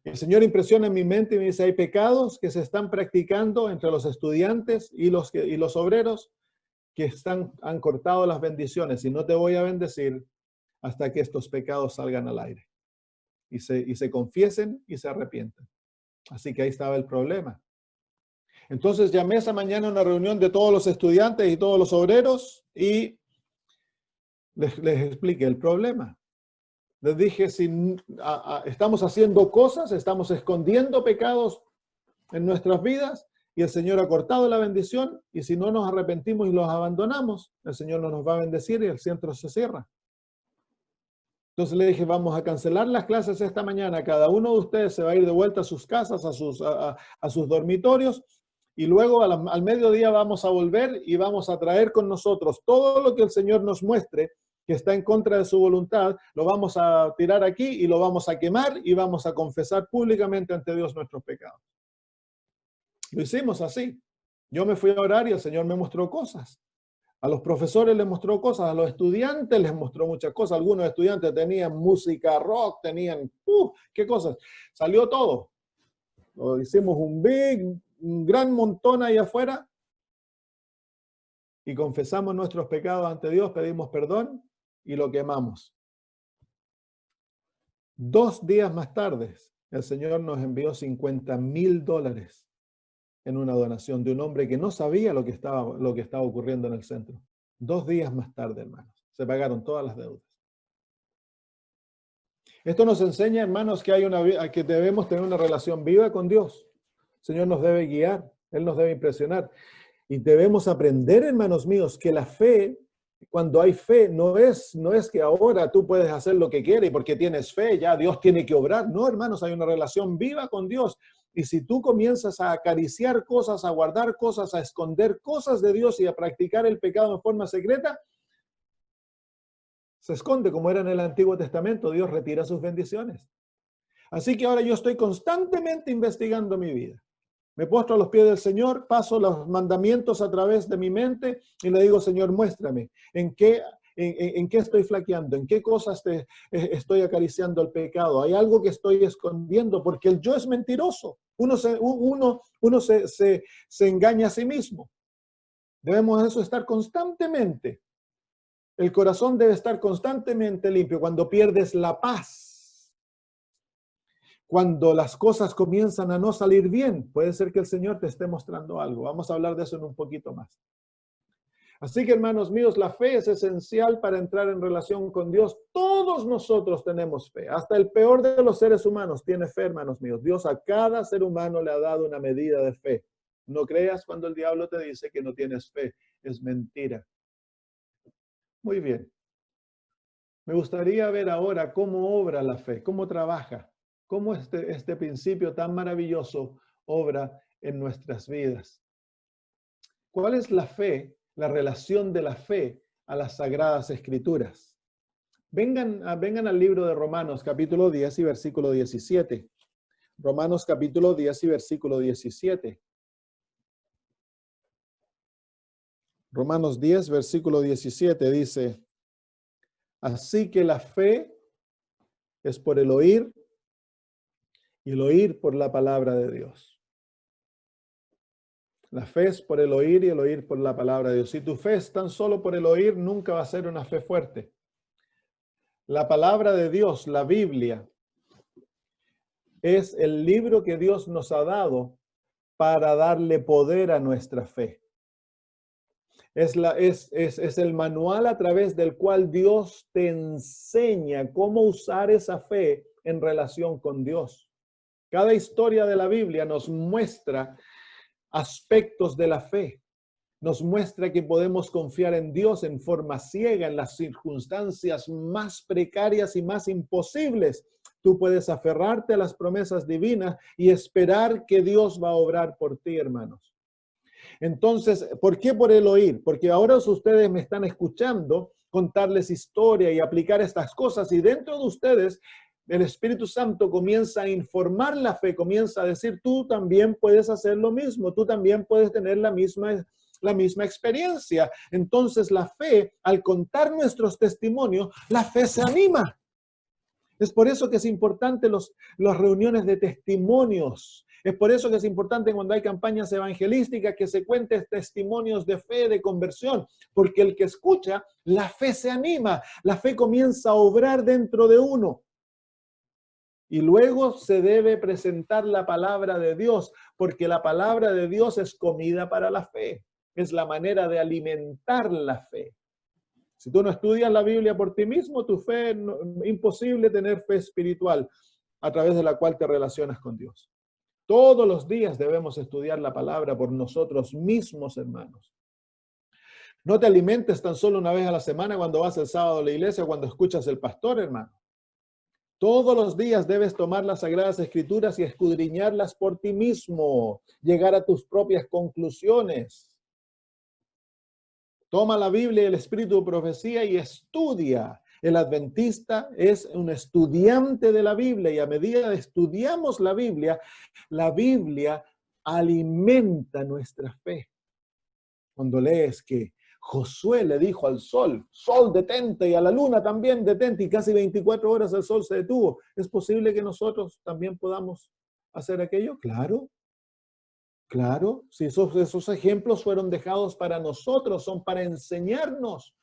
El Señor impresiona en mi mente y me dice, hay pecados que se están practicando entre los estudiantes y los obreros que han cortado las bendiciones y no te voy a bendecir hasta que estos pecados salgan al aire y se confiesen y se arrepientan. Así que ahí estaba el problema. Entonces llamé esa mañana a una reunión de todos los estudiantes y todos los obreros y les expliqué el problema. Les dije, si estamos haciendo cosas, estamos escondiendo pecados en nuestras vidas y el Señor ha cortado la bendición y si no nos arrepentimos y los abandonamos, el Señor no nos va a bendecir y el centro se cierra. Entonces le dije, vamos a cancelar las clases esta mañana. Cada uno de ustedes se va a ir de vuelta a sus casas, a sus dormitorios y luego al mediodía vamos a volver y vamos a traer con nosotros todo lo que el Señor nos muestre que está en contra de su voluntad, lo vamos a tirar aquí y lo vamos a quemar y vamos a confesar públicamente ante Dios nuestros pecados. Lo hicimos así. Yo me fui a orar y el Señor me mostró cosas. A los profesores les mostró cosas, a los estudiantes les mostró muchas cosas. Algunos estudiantes tenían música rock, tenían, qué cosas. Salió todo. Lo hicimos un gran montón ahí afuera y confesamos nuestros pecados ante Dios, pedimos perdón y lo quemamos. 2 días más tarde, el Señor nos envió $50,000 en una donación de un hombre que no sabía lo que estaba ocurriendo en el centro. 2 días más tarde, hermanos, se pagaron todas las deudas. Esto nos enseña, hermanos, que debemos tener una relación viva con Dios. El Señor nos debe guiar, Él nos debe impresionar. Y debemos aprender, hermanos míos, que la fe, cuando hay fe, no es que ahora tú puedes hacer lo que quieras y porque tienes fe, ya Dios tiene que obrar. No, hermanos, hay una relación viva con Dios. Y si tú comienzas a acariciar cosas, a guardar cosas, a esconder cosas de Dios y a practicar el pecado en forma secreta, se esconde como era en el Antiguo Testamento. Dios retira sus bendiciones. Así que ahora yo estoy constantemente investigando mi vida. Me postro a los pies del Señor, paso los mandamientos a través de mi mente y le digo, Señor, muéstrame en qué estoy flaqueando, en qué cosas estoy acariciando el pecado. Hay algo que estoy escondiendo porque el yo es mentiroso. Uno se engaña a sí mismo. Debemos eso estar constantemente. El corazón debe estar constantemente limpio. Cuando pierdes la paz, cuando las cosas comienzan a no salir bien, puede ser que el Señor te esté mostrando algo. Vamos a hablar de eso en un poquito más. Así que, hermanos míos, la fe es esencial para entrar en relación con Dios. Todos nosotros tenemos fe. Hasta el peor de los seres humanos tiene fe, hermanos míos. Dios a cada ser humano le ha dado una medida de fe. No creas cuando el diablo te dice que no tienes fe. Es mentira. Muy bien. Me gustaría ver ahora cómo obra la fe, cómo trabaja, cómo este principio tan maravilloso obra en nuestras vidas. ¿Cuál es la fe, la relación de la fe a las Sagradas Escrituras? Vengan al libro de Romanos, capítulo 10 y versículo 17. Romanos, capítulo 10 y versículo 17. Romanos 10, versículo 17 dice: así que la fe es por el oír, y el oír por la palabra de Dios. La fe es por el oír y el oír por la palabra de Dios. Si tu fe es tan solo por el oír, nunca va a ser una fe fuerte. La palabra de Dios, la Biblia, es el libro que Dios nos ha dado para darle poder a nuestra fe. Es el manual a través del cual Dios te enseña cómo usar esa fe en relación con Dios. Cada historia de la Biblia nos muestra aspectos de la fe. Nos muestra que podemos confiar en Dios en forma ciega en las circunstancias más precarias y más imposibles. Tú puedes aferrarte a las promesas divinas y esperar que Dios va a obrar por ti, hermanos. Entonces, ¿por qué por el oír? Porque ahora ustedes me están escuchando contarles historia y aplicar estas cosas, y dentro de ustedes el Espíritu Santo comienza a informar la fe, comienza a decir, tú también puedes hacer lo mismo, tú también puedes tener la misma experiencia. Entonces la fe, al contar nuestros testimonios, la fe se anima. Es por eso que es importante las reuniones de testimonios. Es por eso que es importante cuando hay campañas evangelísticas que se cuenten testimonios de fe, de conversión, porque el que escucha, la fe se anima, la fe comienza a obrar dentro de uno. Y luego se debe presentar la palabra de Dios, porque la palabra de Dios es comida para la fe, es la manera de alimentar la fe. Si tú no estudias la Biblia por ti mismo, tu fe, imposible tener fe espiritual a través de la cual te relacionas con Dios. Todos los días debemos estudiar la palabra por nosotros mismos, hermanos. No te alimentes tan solo una vez a la semana cuando vas el sábado a la iglesia o cuando escuchas al pastor, hermano. Todos los días debes tomar las Sagradas Escrituras y escudriñarlas por ti mismo, llegar a tus propias conclusiones. Toma la Biblia y el espíritu de profecía y estudia. El adventista es un estudiante de la Biblia, y a medida que estudiamos la Biblia alimenta nuestra fe. Cuando lees que Josué le dijo al sol, sol detente, y a la luna también detente, y casi 24 horas el sol se detuvo, ¿es posible que nosotros también podamos hacer aquello? Claro. Claro, si esos ejemplos fueron dejados para nosotros, son para enseñarnos.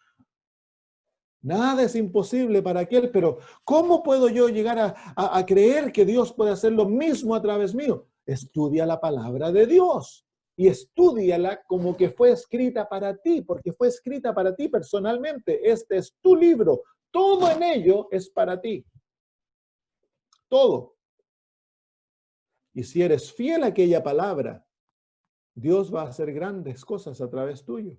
Nada es imposible para aquel, pero ¿cómo puedo yo llegar a creer que Dios puede hacer lo mismo a través mío? Estudia la palabra de Dios y estúdiala como que fue escrita para ti, porque fue escrita para ti personalmente. Este es tu libro, todo en ello es para ti. Todo. Y si eres fiel a aquella palabra, Dios va a hacer grandes cosas a través tuyo.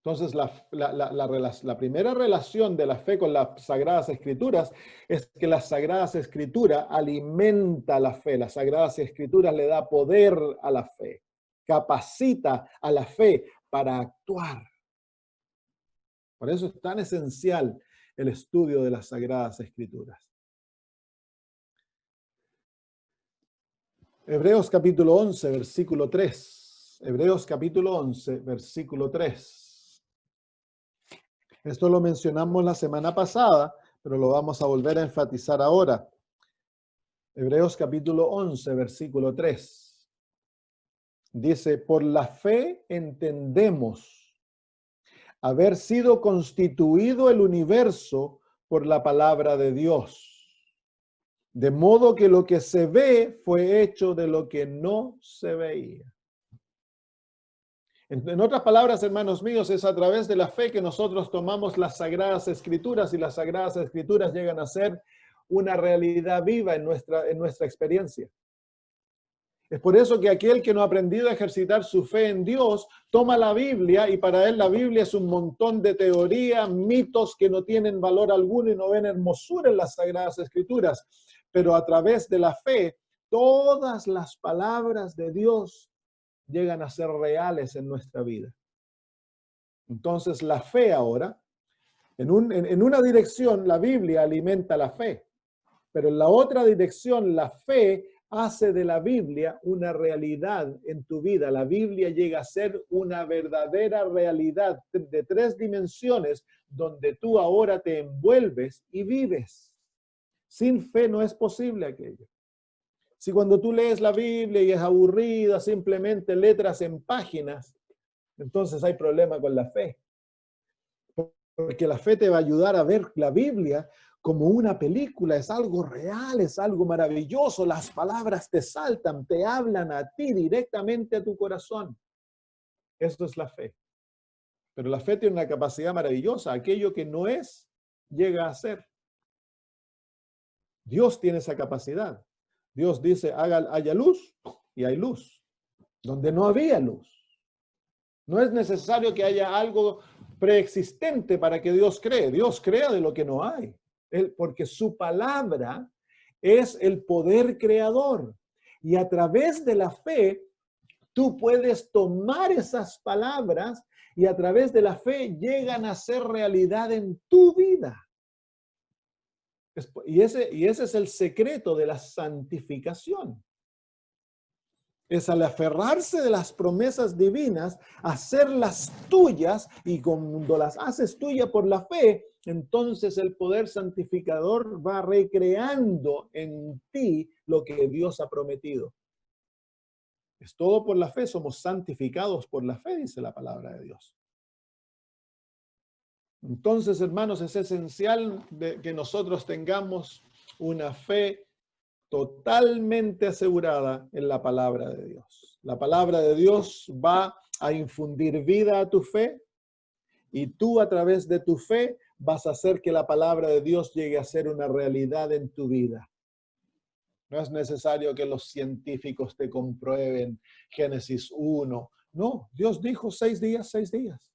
Entonces, la primera relación de la fe con las Sagradas Escrituras es que las Sagradas Escrituras alimenta la fe. Las Sagradas Escrituras le da poder a la fe, capacita a la fe para actuar. Por eso es tan esencial el estudio de las Sagradas Escrituras. Hebreos capítulo 11, versículo 3. Hebreos capítulo 11, versículo 3. Esto lo mencionamos la semana pasada, pero lo vamos a volver a enfatizar ahora. Hebreos capítulo 11, versículo 3. Dice, por la fe entendemos haber sido constituido el universo por la palabra de Dios. De modo que lo que se ve fue hecho de lo que no se veía. En otras palabras, hermanos míos, es a través de la fe que nosotros tomamos las Sagradas Escrituras y las Sagradas Escrituras llegan a ser una realidad viva en nuestra experiencia. Es por eso que aquel que no ha aprendido a ejercitar su fe en Dios, toma la Biblia y para él la Biblia es un montón de teoría, mitos que no tienen valor alguno y no ven hermosura en las Sagradas Escrituras. Pero a través de la fe, todas las palabras de Dios llegan a ser reales en nuestra vida. Entonces la fe ahora, en una dirección la Biblia alimenta la fe, pero en la otra dirección la fe hace de la Biblia una realidad en tu vida. La Biblia llega a ser una verdadera realidad de 3 dimensiones donde tú ahora te envuelves y vives. Sin fe no es posible aquello. Si cuando tú lees la Biblia y es aburrida, simplemente letras en páginas, entonces hay problema con la fe. Porque la fe te va a ayudar a ver la Biblia como una película, es algo real, es algo maravilloso, las palabras te saltan, te hablan a ti directamente a tu corazón. Eso es la fe. Pero la fe tiene una capacidad maravillosa, aquello que no es, llega a ser. Dios tiene esa capacidad. Dios dice, haya luz, y hay luz, donde no había luz. No es necesario que haya algo preexistente para que Dios cree. Dios crea de lo que no hay. Porque su palabra es el poder creador. Y a través de la fe, tú puedes tomar esas palabras y a través de la fe llegan a ser realidad en tu vida. Y ese es el secreto de la santificación. Es al aferrarse de las promesas divinas, hacerlas tuyas, y cuando las haces tuyas por la fe, entonces el poder santificador va recreando en ti lo que Dios ha prometido. Es todo por la fe, somos santificados por la fe, dice la palabra de Dios. Entonces, hermanos, es esencial que nosotros tengamos una fe totalmente asegurada en la palabra de Dios. La palabra de Dios va a infundir vida a tu fe y tú a través de tu fe vas a hacer que la palabra de Dios llegue a ser una realidad en tu vida. No es necesario que los científicos te comprueben Génesis 1. No, Dios dijo 6 días, 6 días.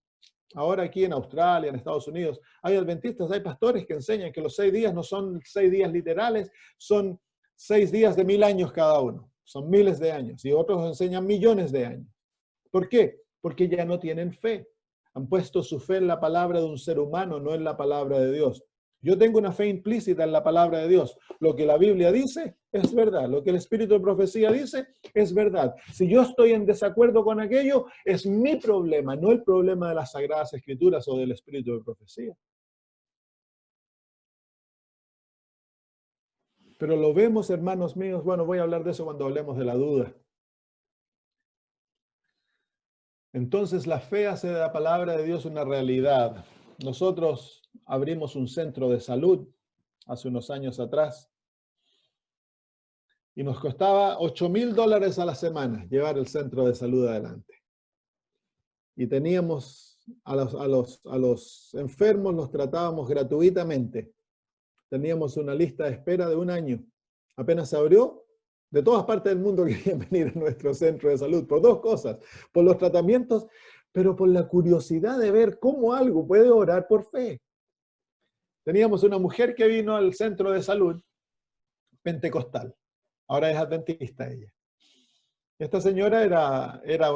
Ahora aquí en Australia, en Estados Unidos, hay adventistas, hay pastores que enseñan que los 6 días no son 6 días literales, son 6 días de 1000 años cada uno. Son miles de años. Y otros enseñan millones de años. ¿Por qué? Porque ya no tienen fe. Han puesto su fe en la palabra de un ser humano, no en la palabra de Dios. Yo tengo una fe implícita en la palabra de Dios. Lo que la Biblia dice es verdad. Lo que el Espíritu de Profecía dice es verdad. Si yo estoy en desacuerdo con aquello, es mi problema, no el problema de las Sagradas Escrituras o del Espíritu de Profecía. Pero lo vemos, hermanos míos, bueno, voy a hablar de eso cuando hablemos de la duda. Entonces la fe hace de la palabra de Dios una realidad. Nosotros abrimos un centro de salud hace unos años atrás y nos costaba $8,000 a la semana llevar el centro de salud adelante. Y teníamos a los enfermos, los tratábamos gratuitamente. Teníamos una lista de espera de 1 año. Apenas se abrió, de todas partes del mundo querían venir a nuestro centro de salud por 2 cosas, por los tratamientos, pero por la curiosidad de ver cómo algo puede orar por fe. Teníamos una mujer que vino al centro de salud pentecostal, ahora es adventista ella. Esta señora era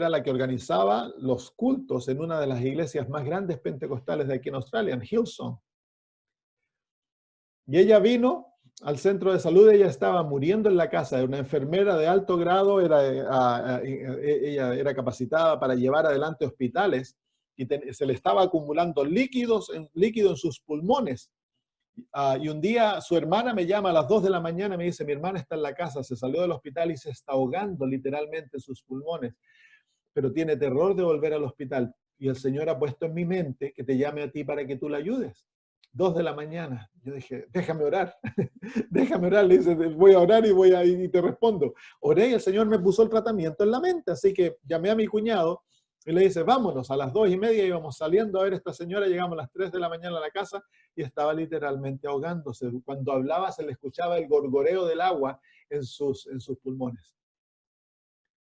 la que organizaba los cultos en una de las iglesias más grandes pentecostales de aquí en Australia, en Hillsong. Y ella vino al centro de salud, ella estaba muriendo en la casa, era una enfermera de alto grado, ella era capacitada para llevar adelante hospitales y se le estaba acumulando líquido en sus pulmones. Y un día su hermana me llama a las 2 de la mañana y me dice, mi hermana está en la casa, se salió del hospital y se está ahogando literalmente en sus pulmones, pero tiene terror de volver al hospital. Y el Señor ha puesto en mi mente que te llame a ti para que tú la ayudes. 2 de la mañana. Yo dije, déjame orar, déjame orar. Le dice, voy a orar y te respondo. Oré y el Señor me puso el tratamiento en la mente, así que llamé a mi cuñado y le dice, vámonos. A las 2:30 íbamos saliendo a ver a esta señora, llegamos a las 3 de la mañana a la casa y estaba literalmente ahogándose. Cuando hablaba se le escuchaba el gorgoreo del agua en sus pulmones.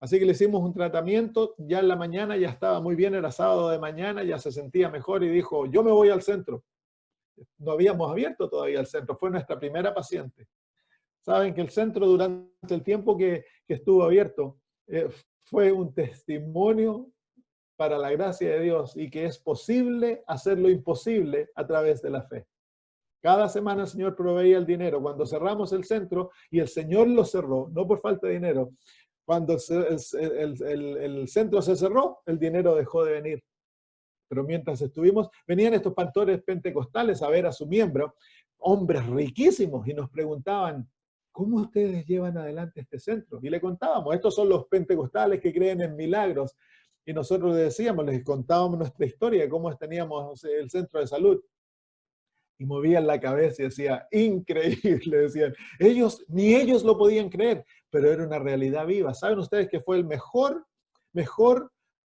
Así que le hicimos un tratamiento, ya en la mañana ya estaba muy bien, era sábado de mañana, ya se sentía mejor y dijo, yo me voy al centro. No habíamos abierto todavía el centro, fue nuestra primera paciente. Saben que el centro durante el tiempo que estuvo abierto fue un testimonio para la gracia de Dios y que es posible hacer lo imposible a través de la fe. Cada semana el Señor proveía el dinero. Cuando cerramos el centro, y el Señor lo cerró, no por falta de dinero, cuando el centro se cerró, el dinero dejó de venir. Pero mientras estuvimos, venían estos pastores pentecostales a ver a su miembro, hombres riquísimos, y nos preguntaban, ¿cómo ustedes llevan adelante este centro? Y le contábamos, estos son los pentecostales que creen en milagros. Y nosotros les decíamos, les contábamos nuestra historia de cómo teníamos el centro de salud. Y movían la cabeza y decía, increíble, decían. Ni ellos lo podían creer, pero era una realidad viva. ¿Saben ustedes que fue el mejor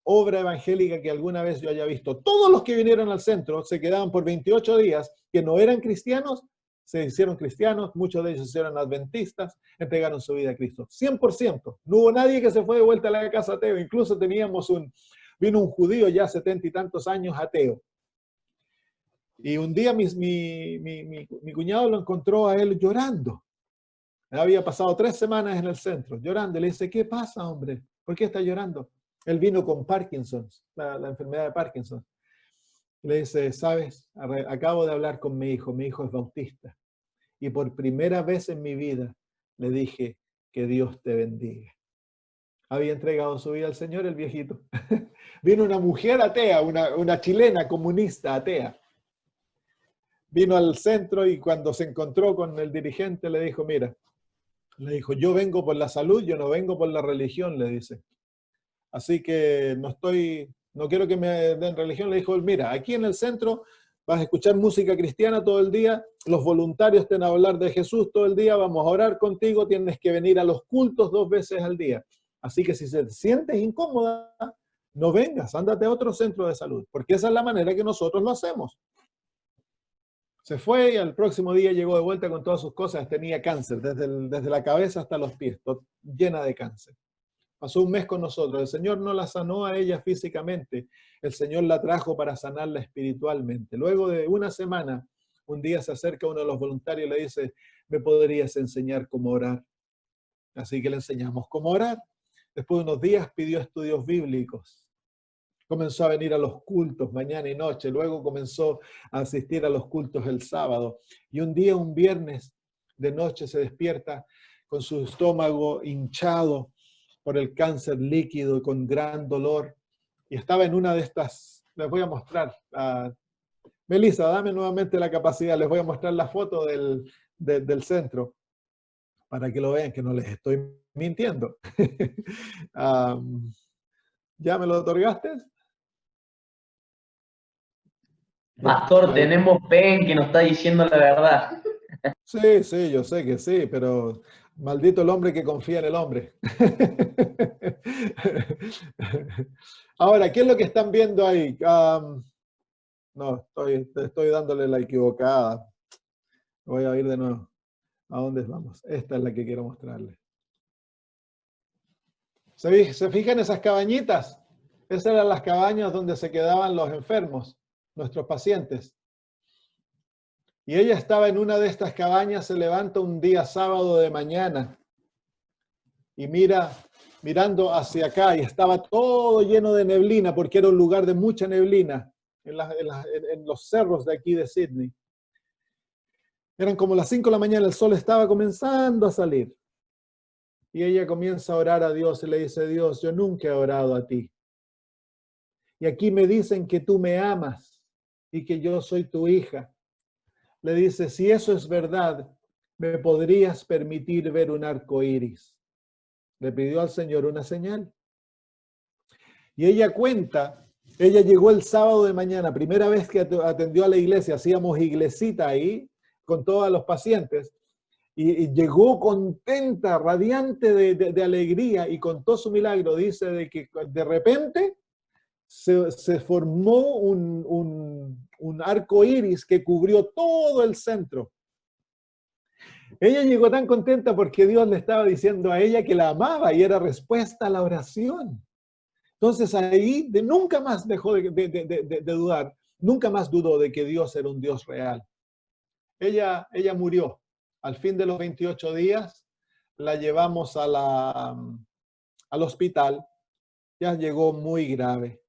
obra evangélica que alguna vez yo haya visto? Todos los que vinieron al centro se quedaban por 28 días, que no eran cristianos, se hicieron cristianos, muchos de ellos se hicieron adventistas, entregaron su vida a Cristo. 100%. No hubo nadie que se fue de vuelta a la casa ateo. Incluso vino un judío ya 70 y tantos años ateo. Y un día mi cuñado lo encontró a él llorando. Había pasado 3 semanas en el centro, llorando. Le dice, ¿qué pasa, hombre? ¿Por qué está llorando? Él vino con Parkinson, la enfermedad de Parkinson. Y le dice, ¿sabes? Acabo de hablar con mi hijo es bautista. Y por primera vez en mi vida le dije, que Dios te bendiga. Había entregado su vida al Señor, el viejito. Vino una mujer atea, una chilena comunista atea. Vino al centro y cuando se encontró con el dirigente le dijo, mira, yo vengo por la salud, yo no vengo por la religión, le dice. Así que no quiero que me den religión. Le dijo, mira, aquí en el centro vas a escuchar música cristiana todo el día, los voluntarios te van a hablar de Jesús todo el día, vamos a orar contigo, tienes que venir a los cultos 2 veces al día. Así que si te sientes incómoda, no vengas, ándate a otro centro de salud, porque esa es la manera que nosotros lo hacemos. Se fue y al próximo día llegó de vuelta con todas sus cosas. Tenía cáncer, desde la cabeza hasta los pies, llena de cáncer. Pasó un mes con nosotros. El Señor no la sanó a ella físicamente. El Señor la trajo para sanarla espiritualmente. Luego de una semana, un día se acerca uno de los voluntarios y le dice, ¿me podrías enseñar cómo orar? Así que le enseñamos cómo orar. Después de unos días pidió estudios bíblicos. Comenzó a venir a los cultos mañana y noche, luego comenzó a asistir a los cultos el sábado. Y un día, un viernes de noche, se despierta con su estómago hinchado por el cáncer líquido y con gran dolor. Y estaba en una de estas, les voy a mostrar. Melissa, dame nuevamente la capacidad, les voy a mostrar la foto del centro para que lo vean, que no les estoy mintiendo. ¿Ya me lo otorgaste? Pastor, tenemos fe en que nos está diciendo la verdad. Sí, yo sé que sí, pero maldito el hombre que confía en el hombre. Ahora, ¿qué es lo que están viendo ahí? No, estoy dándole la equivocada. Voy a ir de nuevo. ¿A dónde vamos? Esta es la que quiero mostrarles. ¿Se fijan esas cabañitas? Esas eran las cabañas donde se quedaban los enfermos, nuestros pacientes. Y ella estaba en una de estas cabañas, se levanta un día sábado de mañana y mirando hacia acá, y estaba todo lleno de neblina, porque era un lugar de mucha neblina, en los cerros de aquí de Sydney. Eran como las 5 de la mañana, el sol estaba comenzando a salir. Y ella comienza a orar a Dios y le dice, Dios, yo nunca he orado a ti. Y aquí me dicen que tú me amas y que yo soy tu hija. Le dice, si eso es verdad, ¿me podrías permitir ver un arco iris? Le pidió al Señor una señal. Y ella cuenta Ella llegó el sábado de mañana, primera vez que atendió a la iglesia, hacíamos iglesita ahí con todos los pacientes, y llegó contenta, radiante de alegría, y contó su milagro. Dice de que de repente se formó un arco iris que cubrió todo el centro. Ella llegó tan contenta porque Dios le estaba diciendo a ella que la amaba y era respuesta a la oración. Entonces ahí nunca más dejó de dudar, nunca más dudó de que Dios era un Dios real. Ella murió. Al fin de los 28 días la llevamos al hospital. Ya llegó muy grave.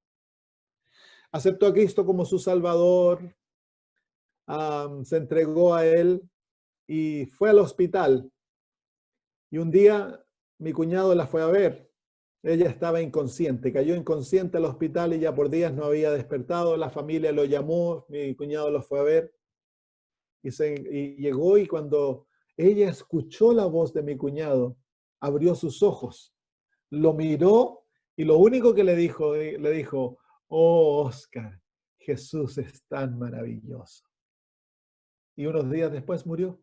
Aceptó a Cristo como su Salvador, se entregó a Él y fue al hospital. Y un día mi cuñado la fue a ver. Ella estaba inconsciente, cayó inconsciente al hospital y ya por días no había despertado. La familia lo llamó, mi cuñado lo fue a ver y llegó, y cuando ella escuchó la voz de mi cuñado, abrió sus ojos, lo miró y lo único que le dijo, oh Oscar, Jesús es tan maravilloso. Y unos días después murió.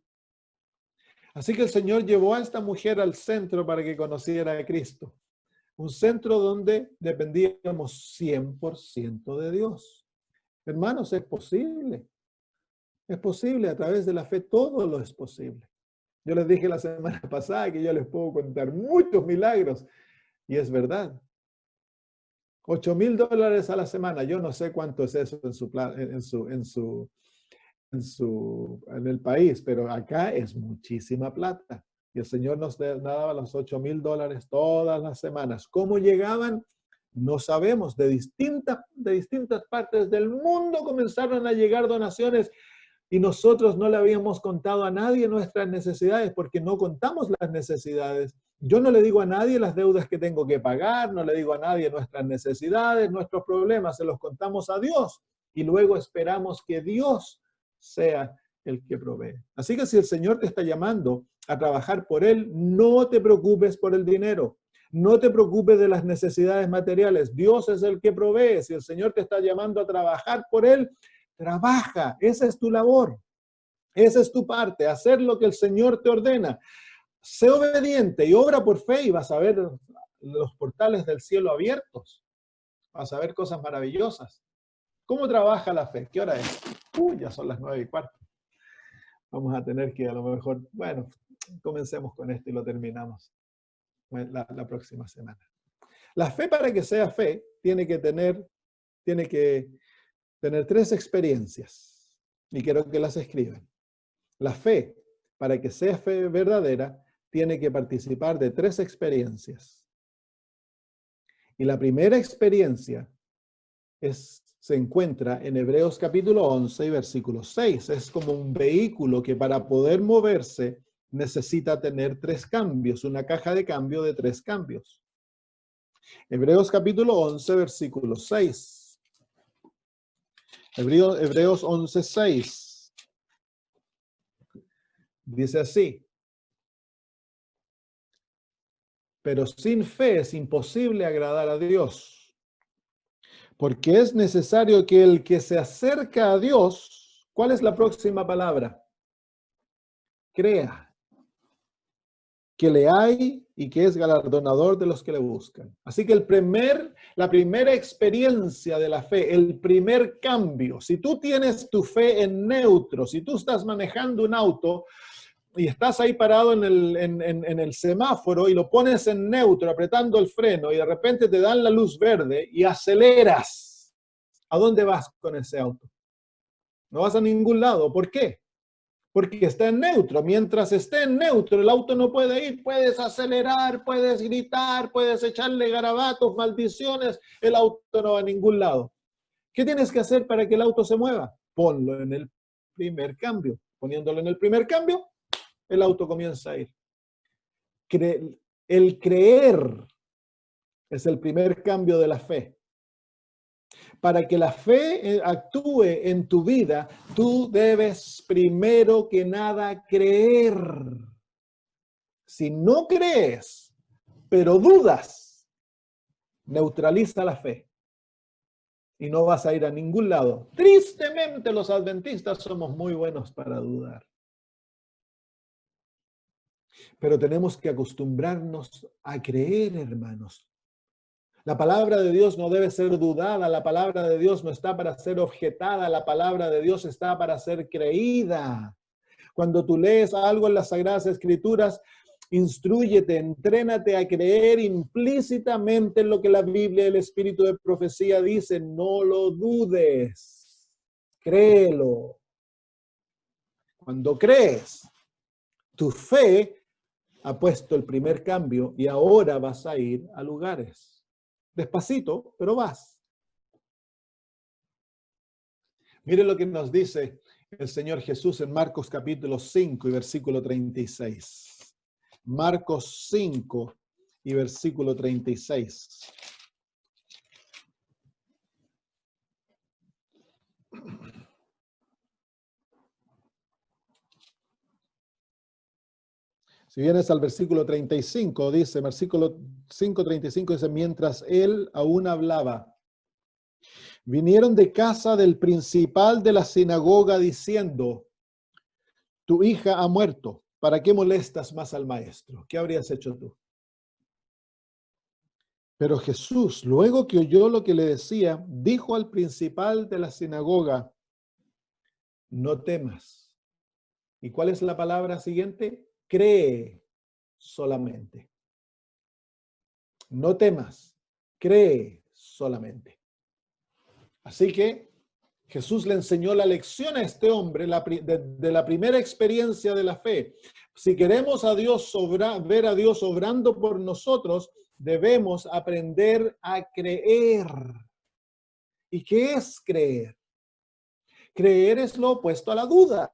Así que el Señor llevó a esta mujer al centro para que conociera a Cristo. Un centro donde dependíamos 100% de Dios. Hermanos, es posible. Es posible, a través de la fe todo lo es posible. Yo les dije la semana pasada que yo les puedo contar muchos milagros, y es verdad. $8,000 a la semana, yo no sé cuánto es eso en el país, pero acá es muchísima plata. Y el Señor nos daba los $8,000 todas las semanas. ¿Cómo llegaban? No sabemos. De distintas partes del mundo comenzaron a llegar donaciones, y nosotros no le habíamos contado a nadie nuestras necesidades porque no contamos las necesidades. Yo no le digo a nadie las deudas que tengo que pagar, no le digo a nadie nuestras necesidades, nuestros problemas, se los contamos a Dios y luego esperamos que Dios sea el que provee. Así que si el Señor te está llamando a trabajar por Él, no te preocupes por el dinero, no te preocupes de las necesidades materiales. Dios es el que provee. Si el Señor te está llamando a trabajar por Él, trabaja, esa es tu labor, esa es tu parte, hacer lo que el Señor te ordena. Sé obediente y obra por fe y vas a ver los portales del cielo abiertos, vas a ver cosas maravillosas. ¿Cómo trabaja la fe? ¿Qué hora es? Ya son las 9:15. Vamos a tener que a lo mejor, bueno, comencemos con esto y lo terminamos la próxima semana. La fe, para que sea fe, tiene que tener 3 experiencias, y quiero que las escriban. La fe, para que sea fe verdadera, tiene que participar de 3 experiencias. Y la primera experiencia se encuentra en Hebreos capítulo 11 y versículo 6. Es como un vehículo que para poder moverse necesita tener 3 cambios, una caja de cambio de 3 cambios. Hebreos capítulo 11, versículo 6. Hebreos 11:6 dice así: pero sin fe es imposible agradar a Dios, porque es necesario que el que se acerca a Dios, ¿cuál es la próxima palabra? Crea que le hay y que es galardonador de los que le buscan. Así que la primera experiencia de la fe, el primer cambio, si tú tienes tu fe en neutro, si tú estás manejando un auto y estás ahí parado en el semáforo y lo pones en neutro, apretando el freno, y de repente te dan la luz verde y aceleras, ¿a dónde vas con ese auto? No vas a ningún lado. ¿Por qué? Porque está en neutro. Mientras esté en neutro, el auto no puede ir. Puedes acelerar, puedes gritar, puedes echarle garabatos, maldiciones. El auto no va a ningún lado. ¿Qué tienes que hacer para que el auto se mueva? Ponlo en el primer cambio. Poniéndolo en el primer cambio, el auto comienza a ir. El creer es el primer cambio de la fe. Para que la fe actúe en tu vida, tú debes primero que nada creer. Si no crees, pero dudas, neutraliza la fe. y no vas a ir a ningún lado. Tristemente, los adventistas somos muy buenos para dudar. Pero tenemos que acostumbrarnos a creer, hermanos. La palabra de Dios no debe ser dudada, la palabra de Dios no está para ser objetada, la palabra de Dios está para ser creída. Cuando tú lees algo en las Sagradas Escrituras, instrúyete, entrénate a creer implícitamente en lo que la Biblia y el Espíritu de Profecía dicen. No lo dudes, créelo. Cuando crees, tu fe ha puesto el primer cambio y ahora vas a ir a lugares. Despacito, pero vas. Mire lo que nos dice el Señor Jesús en Marcos capítulo 5 y versículo 36. Marcos 5 y versículo 36. Si vienes al versículo 35, dice, versículo 5:35 dice, mientras él aún hablaba, vinieron de casa del principal de la sinagoga diciendo, tu hija ha muerto, ¿para qué molestas más al maestro? ¿Qué habrías hecho tú? Pero Jesús, luego que oyó lo que le decía, dijo al principal de la sinagoga, no temas. ¿Y cuál es la palabra siguiente? Cree solamente. No temas, cree solamente. Así que Jesús le enseñó la lección a este hombre de la primera experiencia de la fe. Si queremos a Dios ver a Dios obrando por nosotros, debemos aprender a creer. ¿Y qué es creer? Creer es lo opuesto a la duda.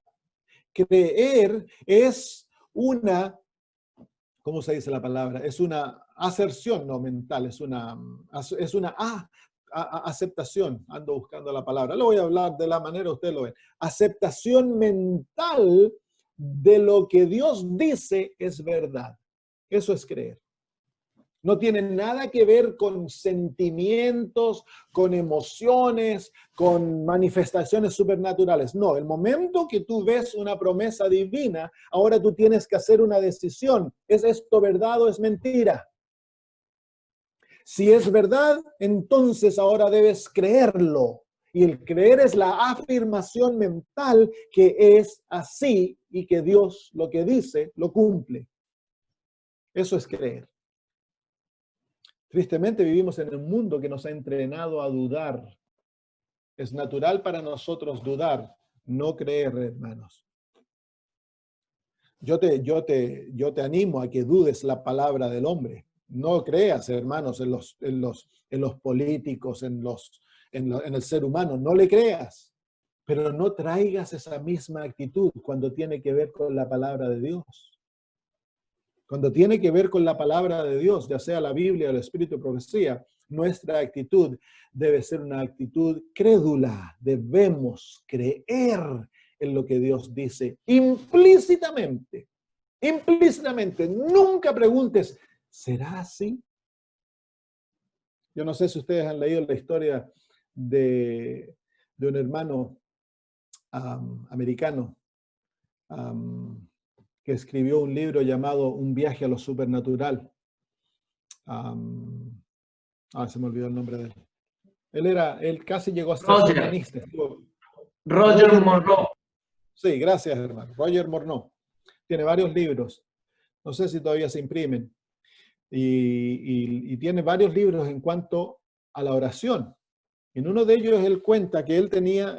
Creer es una, ¿cómo se dice la palabra? Es una aserción no mental, es una aceptación. Ando buscando la palabra. Lo voy a hablar de la manera usted lo ve. Aceptación mental de lo que Dios dice es verdad. Eso es creer. No tiene nada que ver con sentimientos, con emociones, con manifestaciones supernaturales. No, el momento que tú ves una promesa divina, ahora tú tienes que hacer una decisión. ¿Es esto verdad o es mentira? Si es verdad, entonces ahora debes creerlo. Y el creer es la afirmación mental que es así y que Dios lo que dice lo cumple. Eso es creer. Tristemente vivimos en un mundo que nos ha entrenado a dudar. Es natural para nosotros dudar, no creer, hermanos. Yo te animo a que dudes la palabra del hombre. No creas, hermanos, en los políticos, en el ser humano. No le creas. Pero no traigas esa misma actitud cuando tiene que ver con la palabra de Dios. Cuando tiene que ver con la palabra de Dios, ya sea la Biblia o el Espíritu de Profecía, nuestra actitud debe ser una actitud crédula. Debemos creer en lo que Dios dice implícitamente. Implícitamente. Nunca preguntes, ¿será así? Yo no sé si ustedes han leído la historia de un hermano americano que escribió un libro llamado Un viaje a lo supernatural. Se me olvidó el nombre de él. Él casi llegó a ser satanista. Roger Morneau. Sí, gracias, hermano. Roger Morneau. Tiene varios libros. No sé si todavía se imprimen. Y tiene varios libros en cuanto a la oración. En uno de ellos él cuenta que él tenía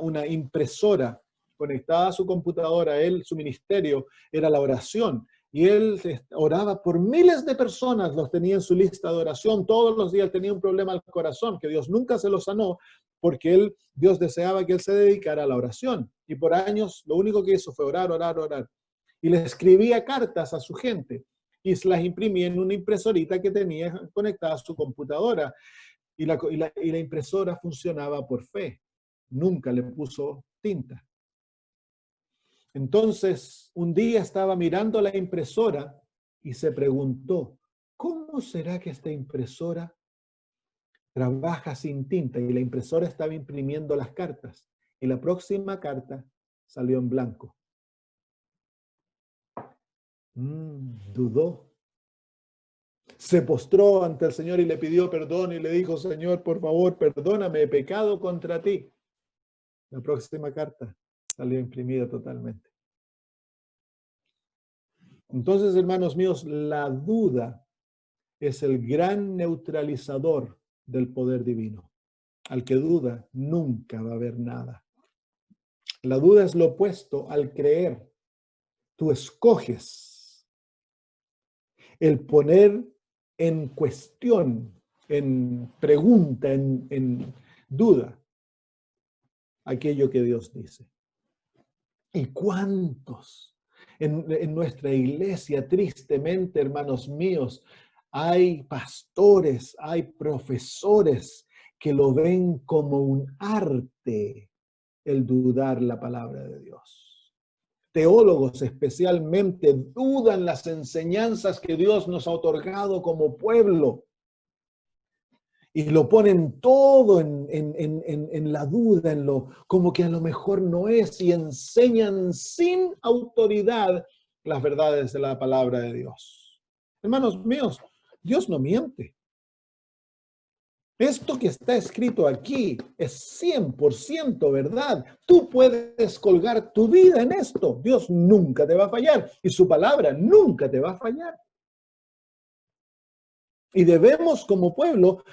una impresora conectada a su computadora. Su ministerio era la oración. Y él oraba por miles de personas, los tenía en su lista de oración. Todos los días tenía un problema al corazón, que Dios nunca se lo sanó, porque Dios deseaba que él se dedicara a la oración. Y por años lo único que hizo fue orar, orar, orar. Y le escribía cartas a su gente y las imprimía en una impresorita que tenía conectada a su computadora. Y la impresora funcionaba por fe. Nunca le puso tinta. Entonces, un día estaba mirando la impresora y se preguntó, ¿cómo será que esta impresora trabaja sin tinta y la impresora estaba imprimiendo las cartas y la próxima carta salió en blanco. Dudó. Se postró ante el Señor y le pidió perdón y le dijo, Señor, por favor, perdóname, he pecado contra ti. La próxima carta salió imprimida totalmente. Entonces, hermanos míos, la duda es el gran neutralizador del poder divino. Al que duda, nunca va a haber nada. La duda es lo opuesto al creer. Tú escoges el poner en cuestión, en pregunta, en duda, aquello que Dios dice. ¿Y cuántos en nuestra iglesia, tristemente, hermanos míos, hay pastores, hay profesores que lo ven como un arte el dudar la palabra de Dios? Teólogos especialmente dudan las enseñanzas que Dios nos ha otorgado como pueblo y lo ponen todo en la duda, en lo como que a lo mejor no es, y enseñan sin autoridad las verdades de la palabra de Dios. Hermanos míos, Dios no miente. Esto que está escrito aquí es 100% verdad. Tú puedes colgar tu vida en esto. Dios nunca te va a fallar y su palabra nunca te va a fallar. Y debemos como pueblo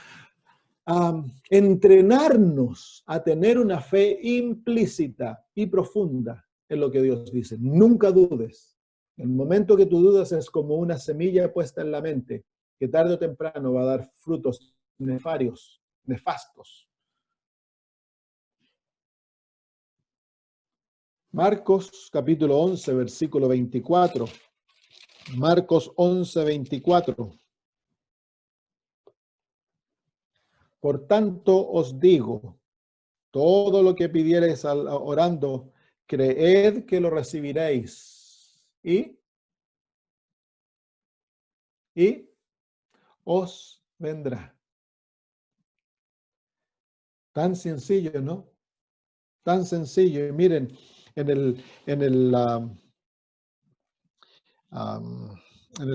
entrenarnos a tener una fe implícita y profunda en lo que Dios dice. Nunca dudes. El momento que tú dudas es como una semilla puesta en la mente, que tarde o temprano va a dar frutos nefastos. Marcos capítulo 11, versículo 24. Marcos 11, 24. Por tanto os digo, todo lo que pidiereis orando, creed que lo recibiréis y os vendrá. Tan sencillo, ¿no? Tan sencillo. Y miren, en el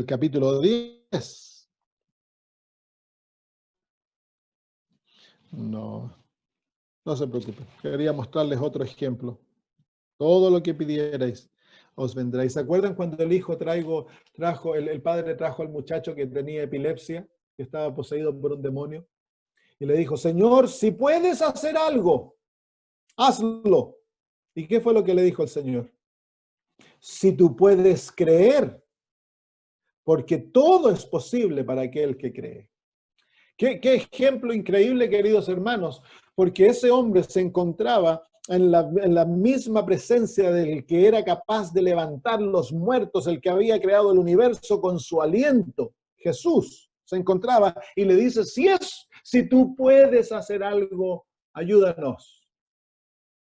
capítulo 10, no se preocupen, quería mostrarles otro ejemplo. Todo lo que pidierais os vendrá. ¿Y se acuerdan cuando el hijo el padre trajo al muchacho que tenía epilepsia, que estaba poseído por un demonio? Y le dijo, Señor, si puedes hacer algo, hazlo. ¿Y qué fue lo que le dijo el Señor? Si tú puedes creer, porque todo es posible para aquel que cree. Qué ejemplo increíble, queridos hermanos, porque ese hombre se encontraba en la misma presencia del que era capaz de levantar los muertos, el que había creado el universo con su aliento. Jesús se encontraba y le dice, si tú puedes hacer algo, ayúdanos.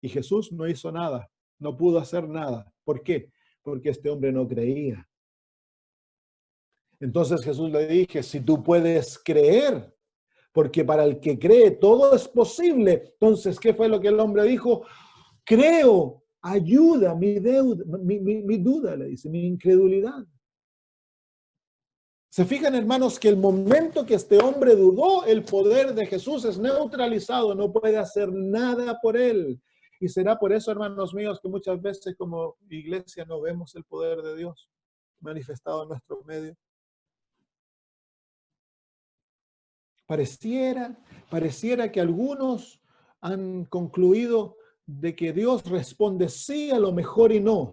Y Jesús no hizo nada, no pudo hacer nada. ¿Por qué? Porque este hombre no creía. Entonces Jesús le dije, si tú puedes creer, porque para el que cree todo es posible. Entonces, ¿qué fue lo que el hombre dijo? Creo, ayuda mi duda, le dice, mi incredulidad. Se fijan, hermanos, que el momento que este hombre dudó, el poder de Jesús es neutralizado, no puede hacer nada por él. Y será por eso, hermanos míos, que muchas veces como iglesia no vemos el poder de Dios manifestado en nuestro medio. Pareciera que algunos han concluido de que Dios responde sí a lo mejor y no,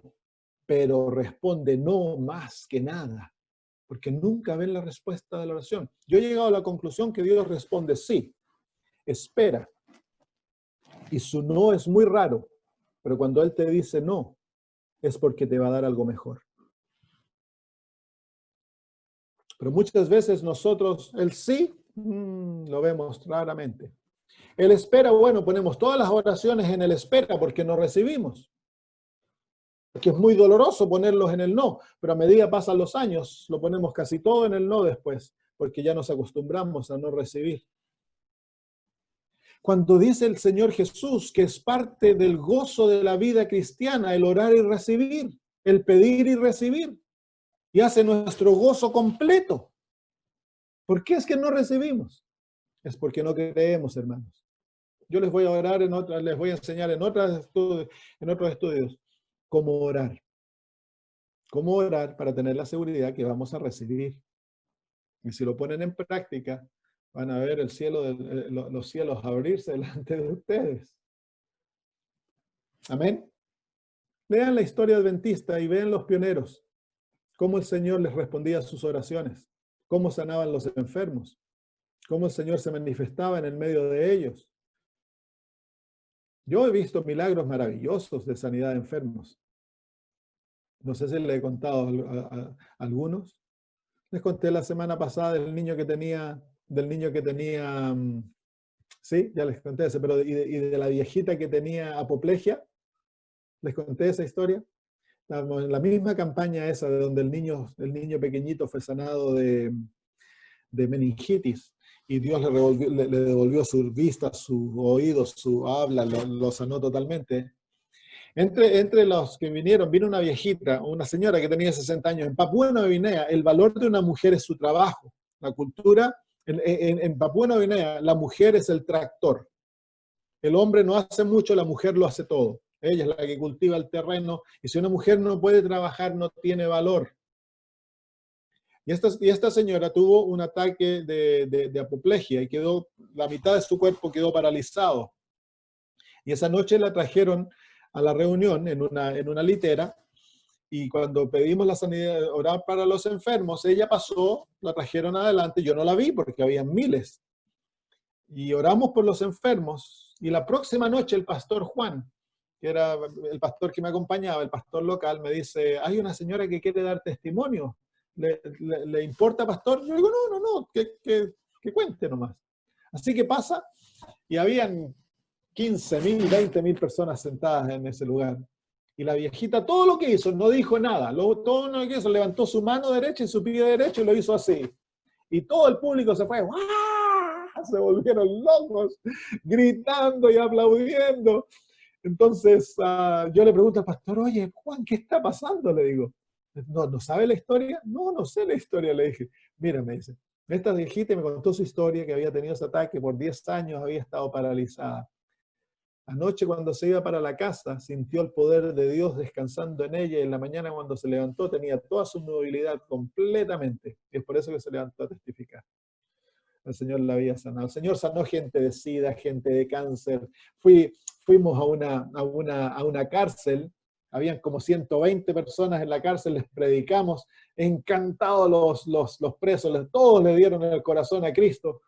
pero responde no más que nada, porque nunca ven la respuesta de la oración. Yo he llegado a la conclusión que Dios responde sí, espera, y su no es muy raro, pero cuando Él te dice no, es porque te va a dar algo mejor. Pero muchas veces nosotros el sí lo vemos raramente. El espera, bueno, ponemos todas las oraciones en el espera porque no recibimos. Porque es muy doloroso ponerlos en el no, pero a medida pasan los años, lo ponemos casi todo en el no después, porque ya nos acostumbramos a no recibir. Cuando dice el Señor Jesús que es parte del gozo de la vida cristiana, el orar y recibir, el pedir y recibir, y hace nuestro gozo completo. ¿Por qué es que no recibimos? Es porque no creemos, hermanos. Yo les voy a orar les voy a enseñar en otros estudios cómo orar. Cómo orar para tener la seguridad que vamos a recibir. Y si lo ponen en práctica, van a ver el cielo, los cielos abrirse delante de ustedes. Amén. Lean la historia adventista y vean los pioneros, cómo el Señor les respondía a sus oraciones, cómo sanaban los enfermos, cómo el Señor se manifestaba en el medio de ellos. Yo he visto milagros maravillosos de sanidad de enfermos. No sé si les he contado a algunos. Les conté la semana pasada del niño que tenía, sí, ya les conté ese, pero y de la viejita que tenía apoplejía. Les conté esa historia. Estábamos en la misma campaña esa de donde el niño pequeñito fue sanado de meningitis y Dios le devolvió su vista, sus oídos, su habla, lo sanó totalmente. Entre los que vinieron, vino una viejita, una señora que tenía 60 años. En Papúa Nueva Guinea, el valor de una mujer es su trabajo. La cultura, en Papúa Nueva Guinea, la mujer es el tractor. El hombre no hace mucho, la mujer lo hace todo. Ella es la que cultiva el terreno, y si una mujer no puede trabajar, no tiene valor. Y esta señora tuvo un ataque de apoplejía y la mitad de su cuerpo quedó paralizado. Y esa noche la trajeron a la reunión en una litera, y cuando pedimos la sanidad, orar para los enfermos, ella pasó, la trajeron adelante, yo no la vi porque habían miles. Y oramos por los enfermos, y la próxima noche el pastor Juan, que era el pastor que me acompañaba, el pastor local, me dice, hay una señora que quiere dar testimonio. ¿Le importa, pastor? Yo digo, no, que cuente nomás. Así que pasa, y habían 15.000, 20.000 personas sentadas en ese lugar. Y la viejita, todo lo que hizo, no dijo nada. Todo lo que hizo, levantó su mano derecha y su pie derecho y lo hizo así. Y todo el público se fue, ¡ah! Se volvieron locos, gritando y aplaudiendo. Entonces yo le pregunto al pastor, oye, Juan, ¿qué está pasando? Le digo, ¿no sabe la historia? No sé la historia, le dije. Mira, me dice, esta viejita me contó su historia, que había tenido ese ataque, por 10 años había estado paralizada. Anoche cuando se iba para la casa, sintió el poder de Dios descansando en ella, y en la mañana cuando se levantó tenía toda su movilidad completamente. Y es por eso que se levantó a testificar. El Señor la había sanado. El Señor sanó gente de SIDA, gente de cáncer. Fuimos a una cárcel, habían como 120 personas en la cárcel, les predicamos, encantados los presos, todos le dieron el corazón a Cristo.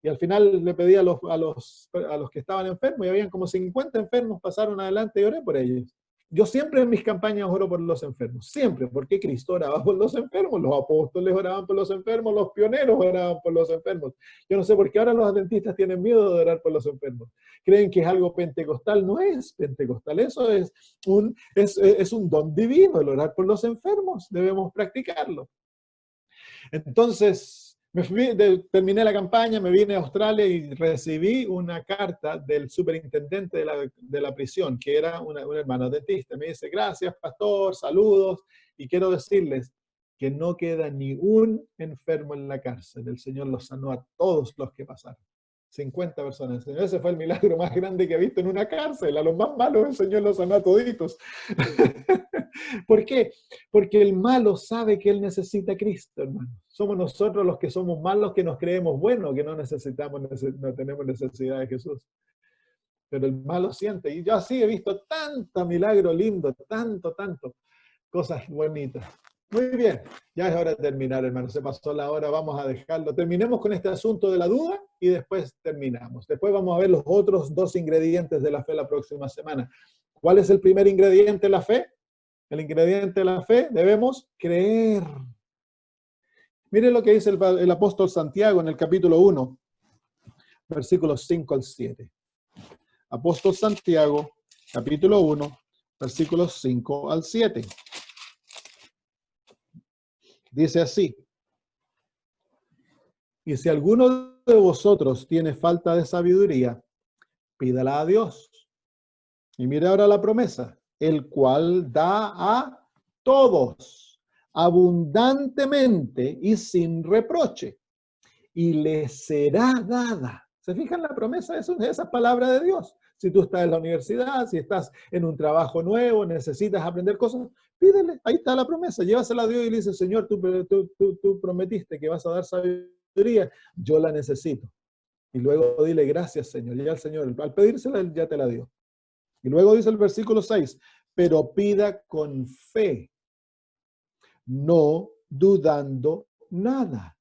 Y al final le pedí a los que estaban enfermos, y habían como 50 enfermos, pasaron adelante y oré por ellos. Yo siempre en mis campañas oro por los enfermos, siempre, porque Cristo oraba por los enfermos, los apóstoles oraban por los enfermos, los pioneros oraban por los enfermos. Yo no sé por qué ahora los adventistas tienen miedo de orar por los enfermos. Creen que es algo pentecostal, no es pentecostal, eso es un don divino, el orar por los enfermos, debemos practicarlo. Entonces, terminé la campaña, me vine a Australia y recibí una carta del superintendente de la prisión, que era un hermano dentista. Me dice, gracias, pastor, saludos, y quiero decirles que no queda ni un enfermo en la cárcel. El Señor los sanó a todos los que pasaron. 50 personas. Ese fue el milagro más grande que he visto en una cárcel. A los más malos el Señor los sanó a toditos. ¿Por qué? Porque el malo sabe que él necesita a Cristo, hermano. Somos nosotros los que somos malos, que nos creemos buenos, que no tenemos necesidad de Jesús. Pero el malo siente. Y yo así he visto tanto milagro lindo, tanto, cosas bonitas. Muy bien, ya es hora de terminar, hermano. Se pasó la hora, vamos a dejarlo. Terminemos con este asunto de la duda y después terminamos. Después vamos a ver los otros 2 ingredientes de la fe la próxima semana. ¿Cuál es el primer ingrediente de la fe? El ingrediente de la fe, debemos creer. Miren lo que dice el apóstol Santiago en el capítulo 1, versículos 5 al 7. Apóstol Santiago, capítulo 1, versículos 5 al 7. Dice así: y si alguno de vosotros tiene falta de sabiduría, pídala a Dios. Y mire ahora la promesa, el cual da a todos abundantemente y sin reproche, y le será dada. ¿Se fijan la promesa? Esa palabra de Dios. Si tú estás en la universidad, si estás en un trabajo nuevo, necesitas aprender cosas, pídele, ahí está la promesa, llévasela a Dios y le dice, Señor, tú prometiste que vas a dar sabiduría, yo la necesito. Y luego dile, gracias, Señor. Y al Señor, al pedírsela, Él ya te la dio. Y luego dice el versículo 6, pero pida con fe, no dudando nada.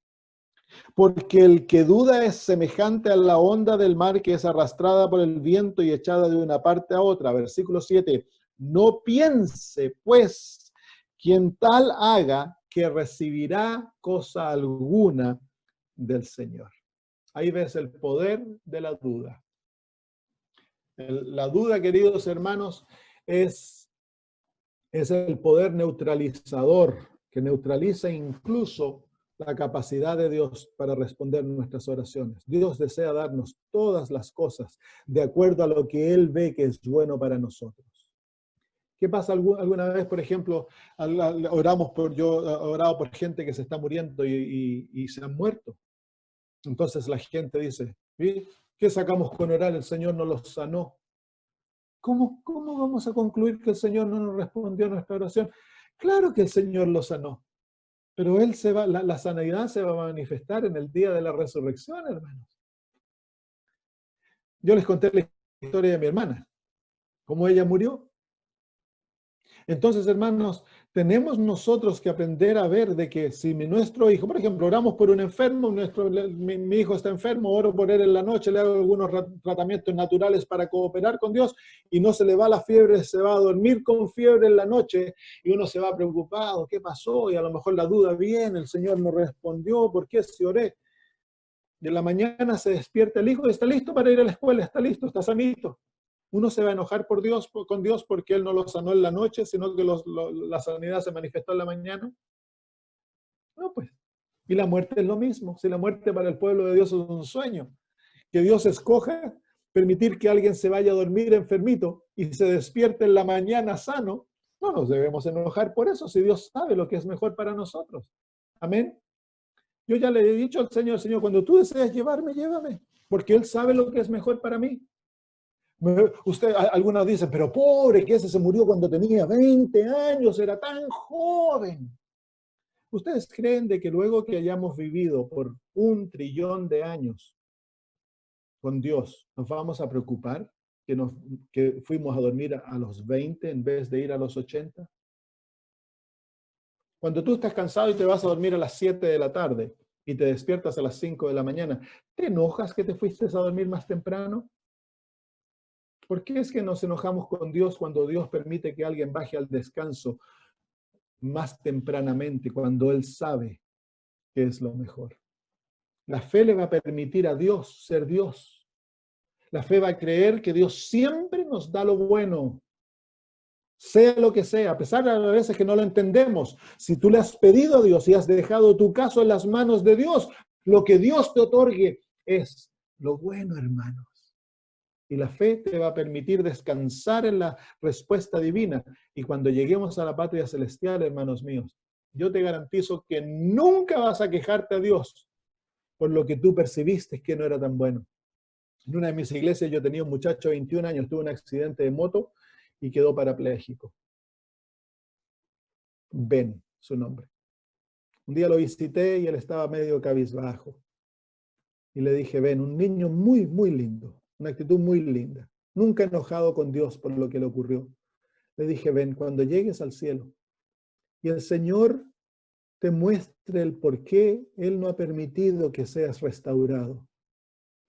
Porque el que duda es semejante a la onda del mar que es arrastrada por el viento y echada de una parte a otra. Versículo 7. No piense, pues, quien tal haga que recibirá cosa alguna del Señor. Ahí ves el poder de la duda. La duda, queridos hermanos, es el poder neutralizador que neutraliza incluso la capacidad de Dios para responder nuestras oraciones. Dios desea darnos todas las cosas de acuerdo a lo que Él ve que es bueno para nosotros. ¿Qué pasa alguna vez, por ejemplo, yo he orado por gente que se está muriendo y se han muerto? Entonces la gente dice, ¿y qué sacamos con orar? El Señor no los sanó. ¿Cómo vamos a concluir que el Señor no nos respondió a nuestra oración? Claro que el Señor los sanó. Pero la sanidad se va a manifestar en el día de la resurrección, hermanos. Yo les conté la historia de mi hermana, cómo ella murió. Entonces, hermanos, tenemos nosotros que aprender a ver de que si nuestro hijo, por ejemplo, oramos por un enfermo, mi hijo está enfermo, oro por él en la noche, le hago algunos tratamientos naturales para cooperar con Dios y no se le va la fiebre, se va a dormir con fiebre en la noche y uno se va preocupado, ¿qué pasó? Y a lo mejor la duda viene, el Señor no respondió, ¿por qué si oré? Y en la mañana se despierta el hijo y está listo para ir a la escuela, está listo, está sanito. Uno se va a enojar con Dios porque Él no lo sanó en la noche, sino que la sanidad se manifestó en la mañana. No, pues. Y la muerte es lo mismo. Si la muerte para el pueblo de Dios es un sueño, que Dios escoja permitir que alguien se vaya a dormir enfermito y se despierte en la mañana sano, no nos debemos enojar por eso, si Dios sabe lo que es mejor para nosotros. Amén. Yo ya le he dicho al Señor, Señor, cuando tú deseas llevarme, llévame, porque Él sabe lo que es mejor para mí. Algunos dicen, pero pobre, que ese se murió cuando tenía 20 años, era tan joven. ¿Ustedes creen de que luego que hayamos vivido por 1 trillón de años con Dios, nos vamos a preocupar que fuimos a dormir a los 20 en vez de ir a los 80? Cuando tú estás cansado y te vas a dormir a las 7 de la tarde y te despiertas a las 5 de la mañana, ¿te enojas que te fuiste a dormir más temprano? ¿Por qué es que nos enojamos con Dios cuando Dios permite que alguien baje al descanso más tempranamente, cuando Él sabe que es lo mejor? La fe le va a permitir a Dios ser Dios. La fe va a creer que Dios siempre nos da lo bueno, sea lo que sea, a pesar de las veces que no lo entendemos. Si tú le has pedido a Dios y has dejado tu caso en las manos de Dios, lo que Dios te otorgue es lo bueno, hermano. Y la fe te va a permitir descansar en la respuesta divina. Y cuando lleguemos a la patria celestial, hermanos míos, yo te garantizo que nunca vas a quejarte a Dios por lo que tú percibiste que no era tan bueno. En una de mis iglesias yo tenía un muchacho de 21 años, tuvo un accidente de moto y quedó parapléjico. Ben, su nombre. Un día lo visité y él estaba medio cabizbajo. Y le dije, Ben, un niño muy, muy lindo. Una actitud muy linda, nunca enojado con Dios por lo que le ocurrió. Le dije, ven, cuando llegues al cielo y el Señor te muestre el por qué Él no ha permitido que seas restaurado,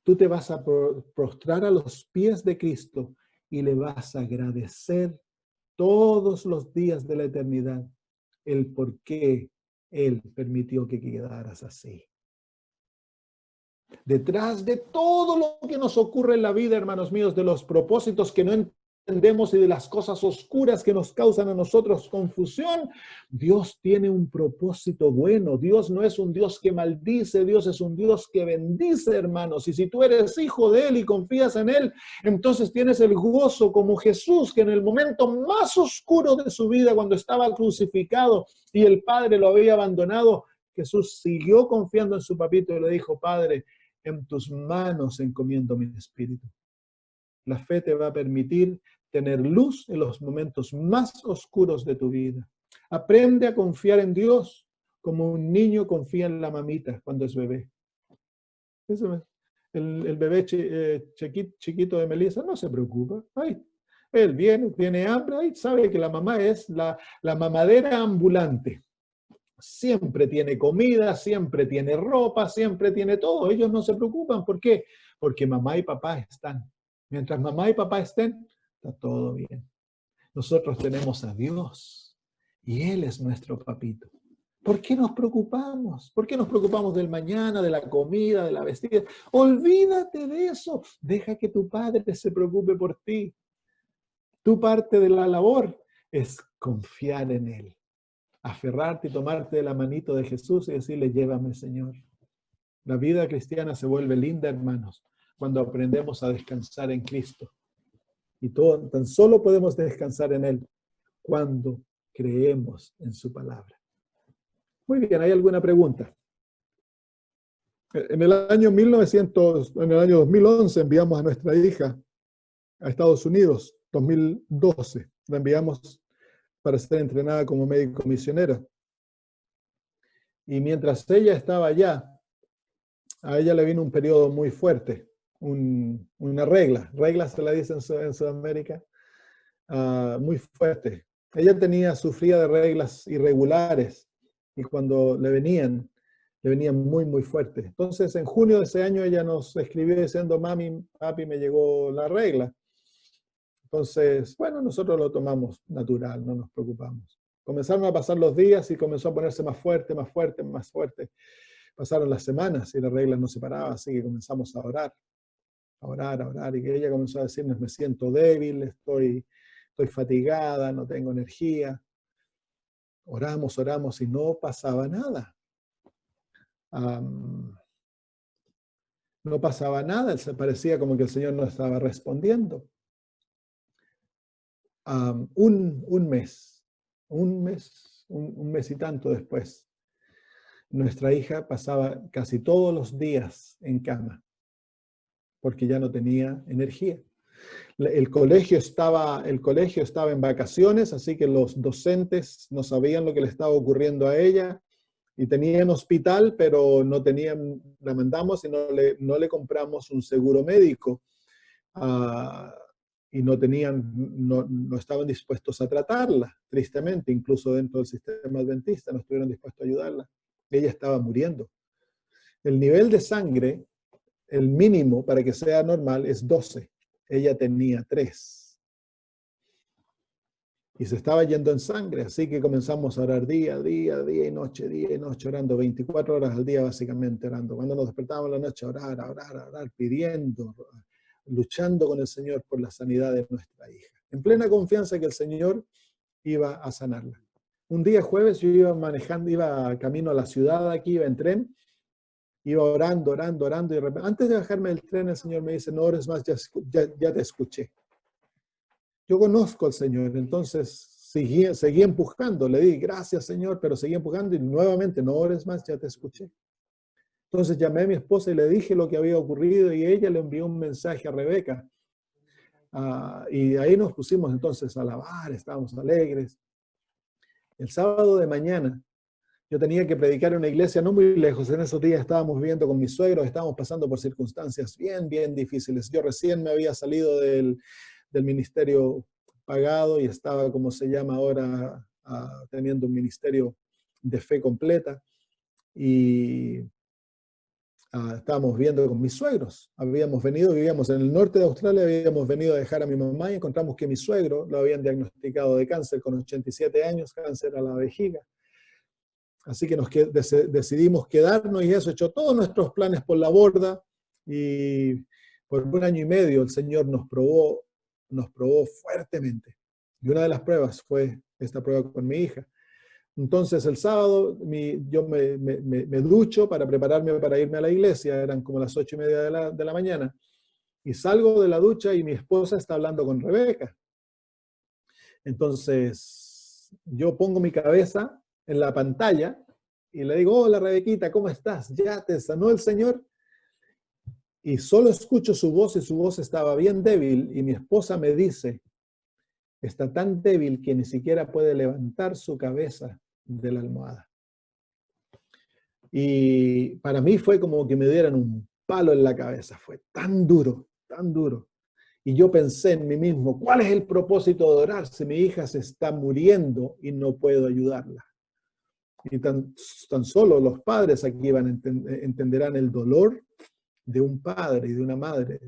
tú te vas a prostrar a los pies de Cristo y le vas a agradecer todos los días de la eternidad el por qué Él permitió que quedaras así. Detrás de todo lo que nos ocurre en la vida, hermanos míos, de los propósitos que no entendemos y de las cosas oscuras que nos causan a nosotros confusión, Dios tiene un propósito bueno. Dios no es un Dios que maldice, Dios es un Dios que bendice, hermanos. Y si tú eres hijo de Él y confías en Él, entonces tienes el gozo como Jesús, que en el momento más oscuro de su vida, cuando estaba crucificado y el Padre lo había abandonado, Jesús siguió confiando en su papito y le dijo: Padre, en tus manos encomiendo mi espíritu. La fe te va a permitir tener luz en los momentos más oscuros de tu vida. Aprende a confiar en Dios como un niño confía en la mamita cuando es bebé. El bebé chiquito de Melissa no se preocupa. Ay, él tiene hambre, y sabe que la mamá es la mamadera ambulante. Siempre tiene comida, siempre tiene ropa, siempre tiene todo. Ellos no se preocupan. ¿Por qué? Porque mamá y papá están. Mientras mamá y papá estén, está todo bien. Nosotros tenemos a Dios y Él es nuestro papito. ¿Por qué nos preocupamos? ¿Por qué nos preocupamos del mañana, de la comida, de la vestida? Olvídate de eso. Deja que tu Padre se preocupe por ti. Tu parte de la labor es confiar en Él. Aferrarte y tomarte de la manito de Jesús y decirle: llévame, Señor. La vida cristiana se vuelve linda, hermanos, cuando aprendemos a descansar en Cristo. Y tan solo podemos descansar en Él cuando creemos en su palabra. Muy bien, ¿hay alguna pregunta? En el año 2011 enviamos a nuestra hija a Estados Unidos, 2012. La enviamos para ser entrenada como médico misionera. Y mientras ella estaba allá, a ella le vino un periodo muy fuerte, una regla se la dice en Sudamérica, muy fuerte. Ella sufría de reglas irregulares y cuando le venían muy, muy fuerte. Entonces, en junio de ese año ella nos escribió diciendo: mami, papi, me llegó la regla. Entonces, bueno, nosotros lo tomamos natural, no nos preocupamos. Comenzaron a pasar los días y comenzó a ponerse más fuerte, más fuerte, más fuerte. Pasaron las semanas y la regla no se paraba, así que comenzamos a orar, y que ella comenzó a decirnos: me siento débil, estoy fatigada, no tengo energía. Oramos y no pasaba nada. No pasaba nada, se parecía como que el Señor no estaba respondiendo. Un mes y tanto después, nuestra hija pasaba casi todos los días en cama, porque ya no tenía energía. El colegio estaba en vacaciones, así que los docentes no sabían lo que le estaba ocurriendo a ella, y tenían hospital, pero no tenían, la mandamos y no le compramos un seguro médico. Y no estaban dispuestos a tratarla, tristemente, incluso dentro del sistema adventista no estuvieron dispuestos a ayudarla. Ella estaba muriendo. El nivel de sangre, el mínimo para que sea normal, es 12. Ella tenía 3. Y se estaba yendo en sangre, así que comenzamos a orar día y noche, orando 24 horas al día básicamente, orando. Cuando nos despertábamos en la noche, orar, pidiendo, luchando con el Señor por la sanidad de nuestra hija, en plena confianza que el Señor iba a sanarla. Un día jueves yo iba camino a la ciudad aquí, iba en tren, iba orando, y de repente, antes de bajarme del tren, el Señor me dice: no ores más, ya te escuché. Yo conozco al Señor, entonces seguí empujando, le di gracias, Señor, pero seguí empujando y nuevamente: no ores más, ya te escuché. Entonces llamé a mi esposa y le dije lo que había ocurrido y ella le envió un mensaje a Rebeca. Y ahí nos pusimos entonces a alabar, estábamos alegres. El sábado de mañana yo tenía que predicar en una iglesia no muy lejos. En esos días estábamos viviendo con mis suegros, estábamos pasando por circunstancias bien difíciles. Yo recién me había salido del ministerio pagado y estaba, como se llama ahora, teniendo un ministerio de fe completa. Y estábamos viviendo con mis suegros. Vivíamos en el norte de Australia, habíamos venido a dejar a mi mamá y encontramos que mi suegro lo habían diagnosticado de cáncer con 87 años, cáncer a la vejiga. Así que decidimos quedarnos y eso echó todos nuestros planes por la borda. Y por 1 año y medio el Señor nos probó nos probó fuertemente. Y una de las pruebas fue esta prueba con mi hija. Entonces el sábado yo me ducho para prepararme para irme a la iglesia, eran como las 8:30 de la mañana, y salgo de la ducha y mi esposa está hablando con Rebeca. Entonces yo pongo mi cabeza en la pantalla y le digo, hola Rebequita, ¿cómo estás? ¿Ya te sanó el Señor? Y solo escucho su voz y su voz estaba bien débil y mi esposa me dice, está tan débil que ni siquiera puede levantar su cabeza de la almohada. Y para mí fue como que me dieran un palo en la cabeza, fue tan duro, tan duro. Y yo pensé en mí mismo, ¿cuál es el propósito de orar si mi hija se está muriendo y no puedo ayudarla? Y tan solo los padres aquí entenderán el dolor de un padre y de una madre,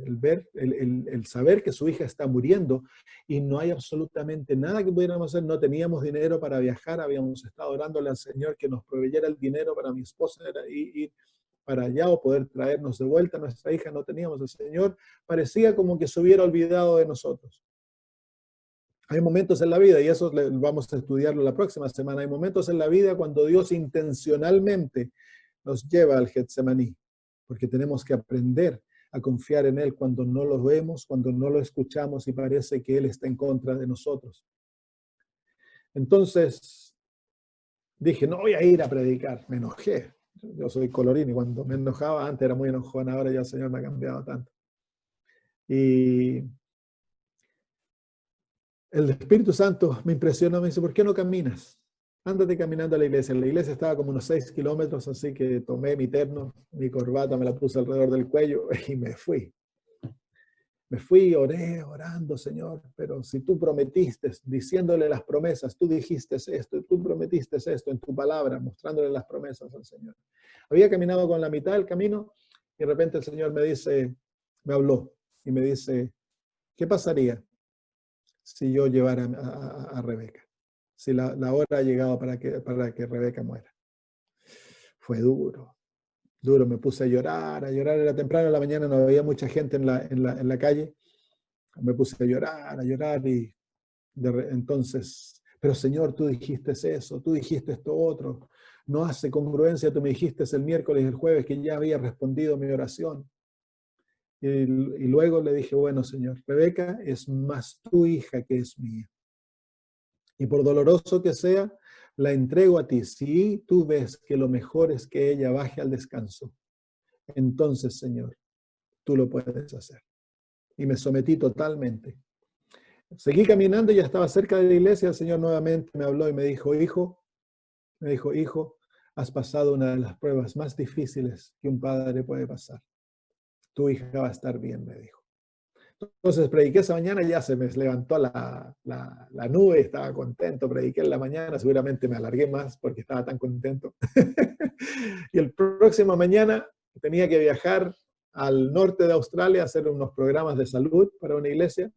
el saber que su hija está muriendo y no hay absolutamente nada que pudiéramos hacer, no teníamos dinero para viajar, habíamos estado orándole al Señor que nos proveyera el dinero para mi esposa ir para allá o poder traernos de vuelta a nuestra hija, no teníamos. El Señor parecía como que se hubiera olvidado de nosotros. Hay momentos en la vida, y eso vamos a estudiarlo la próxima semana, hay momentos en la vida cuando Dios intencionalmente nos lleva al Getsemaní, porque tenemos que aprender a confiar en Él cuando no lo vemos, cuando no lo escuchamos y parece que Él está en contra de nosotros. Entonces dije, no voy a ir a predicar, me enojé. Yo soy colorín y cuando me enojaba, antes era muy enojón, ahora ya el Señor me ha cambiado tanto. Y el Espíritu Santo me impresionó, me dice, ¿por qué no caminas? Ándate caminando a la iglesia. La iglesia estaba como unos 6 kilómetros, así que tomé mi terno, mi corbata, me la puse alrededor del cuello y me fui. Me fui, oré, orando, Señor, pero si tú prometiste, diciéndole las promesas, tú dijiste esto, tú prometiste esto en tu palabra, mostrándole las promesas al Señor. Había caminado con la mitad del camino y de repente el Señor me habló y me dice, ¿qué pasaría si yo llevara a Rebeca? Si la hora ha llegado para que Rebeca muera. Fue duro, me puse a llorar, era temprano en la mañana, no había mucha gente en la calle, me puse a llorar y entonces, pero Señor, tú dijiste eso, tú dijiste esto otro, no hace congruencia, tú me dijiste el miércoles y el jueves que ya había respondido mi oración. Y luego le dije, bueno Señor, Rebeca es más tu hija que es mía. Y por doloroso que sea, la entrego a ti. Si tú ves que lo mejor es que ella baje al descanso, entonces, Señor, tú lo puedes hacer. Y me sometí totalmente. Seguí caminando y ya estaba cerca de la iglesia. El Señor nuevamente me habló y me dijo, hijo, has pasado una de las pruebas más difíciles que un padre puede pasar. Tu hija va a estar bien, me dijo. Entonces prediqué esa mañana, ya se me levantó la nube, estaba contento, prediqué en la mañana, seguramente me alargué más porque estaba tan contento. Y el próximo mañana tenía que viajar al norte de Australia a hacer unos programas de salud para una iglesia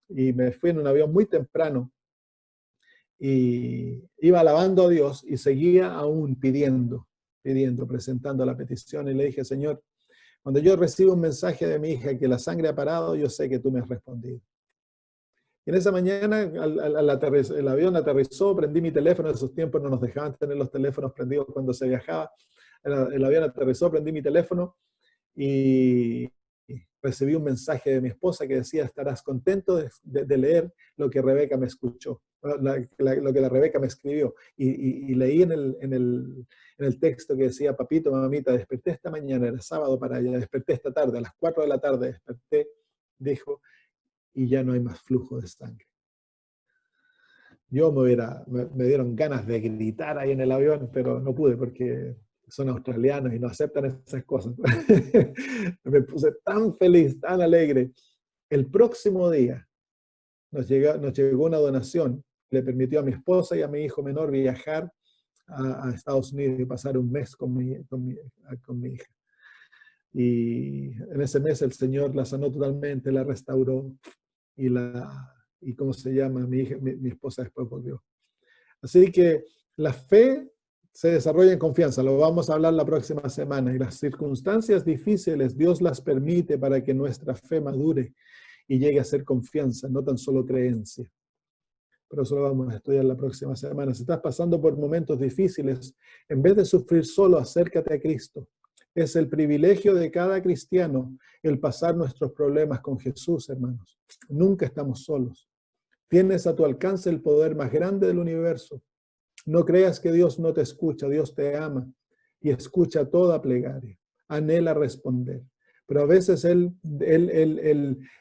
y me fui en un avión muy temprano y iba alabando a Dios y seguía aún pidiendo, presentando la petición y le dije, Señor, cuando yo recibo un mensaje de mi hija que la sangre ha parado, yo sé que tú me has respondido. Y en esa mañana el avión aterrizó, prendí mi teléfono, en esos tiempos no nos dejaban tener los teléfonos prendidos cuando se viajaba. El avión aterrizó, prendí mi teléfono y recibí un mensaje de mi esposa que decía, estarás contento de leer lo que Rebeca me escuchó, lo que la Rebeca me escribió. Y leí en el texto que decía, papito, mamita, desperté esta mañana, era sábado para ella, desperté esta tarde, a las 4 de la tarde desperté, dijo, y ya no hay más flujo de sangre. Yo me dieron ganas de gritar ahí en el avión, pero no pude porque son australianos y no aceptan esas cosas. Me puse tan feliz, tan alegre. El próximo día nos llegó una donación que le permitió a mi esposa y a mi hijo menor viajar a Estados Unidos y pasar un mes con mi hija. Y en ese mes el Señor la sanó totalmente, la restauró y ¿cómo se llama? Mi esposa después volvió. Así que la fe se desarrolla en confianza, lo vamos a hablar la próxima semana, y las circunstancias difíciles Dios las permite para que nuestra fe madure y llegue a ser confianza, no tan solo creencia. Pero eso lo vamos a estudiar la próxima semana. Si estás pasando por momentos difíciles, en vez de sufrir solo, acércate a Cristo. Es el privilegio de cada cristiano el pasar nuestros problemas con Jesús, hermanos. Nunca estamos solos. Tienes a tu alcance el poder más grande del universo. No creas que Dios no te escucha, Dios te ama y escucha toda plegaria. Anhela responder. Pero a veces Él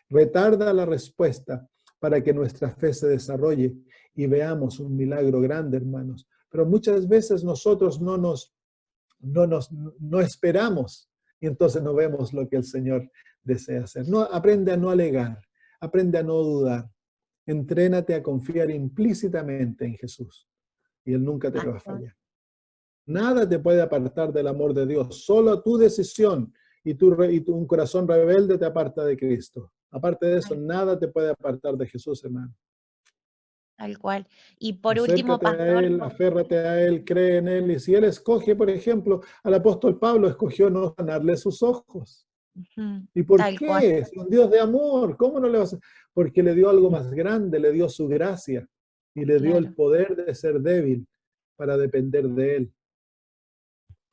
retarda la respuesta para que nuestra fe se desarrolle y veamos un milagro grande, hermanos. Pero muchas veces nosotros no esperamos y entonces no vemos lo que el Señor desea hacer. No, aprende a no alegar, aprende a no dudar. Entrénate a confiar implícitamente en Jesús y Él nunca te va a fallar. Nada te puede apartar del amor de Dios. Solo tu decisión y un corazón rebelde te aparta de Cristo. Aparte de eso, nada te puede apartar de Jesús, hermano. Tal cual. Y por último, Acércate pastor, a Él, aférrate a Él, cree en Él. Y si Él escoge, por ejemplo, al apóstol Pablo escogió no sanarle sus ojos. ¿Y por tal qué? cual. Es un Dios de amor. ¿Cómo no le vas a...? Porque le dio algo más grande, le dio su gracia y le dio el poder de ser débil para depender de Él.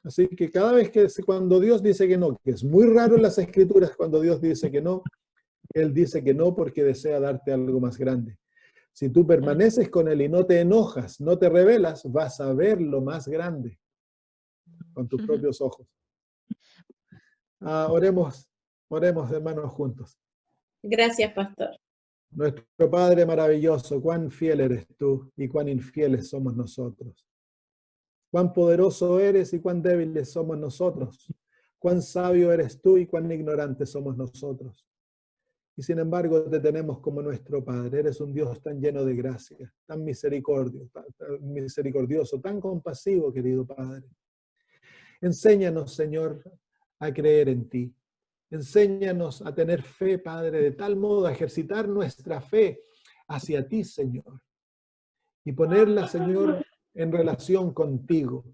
Así que cada vez cuando Dios dice que no, que es muy raro en las Escrituras cuando Dios dice que no, Él dice que no porque desea darte algo más grande. Si tú permaneces con Él y no te enojas, no te rebelas, vas a ver lo más grande con tus propios ojos. Oremos, hermanos, juntos. Gracias, pastor. Nuestro Padre maravilloso, cuán fiel eres tú y cuán infieles somos nosotros. Cuán poderoso eres y cuán débiles somos nosotros. Cuán sabio eres tú y cuán ignorantes somos nosotros. Y sin embargo te tenemos como nuestro Padre. Eres un Dios tan lleno de gracia, tan misericordioso, tan compasivo, querido Padre. Enséñanos, Señor, a creer en ti. Enséñanos a tener fe, Padre, de tal modo a ejercitar nuestra fe hacia ti, Señor. Y ponerla, Señor, en relación contigo.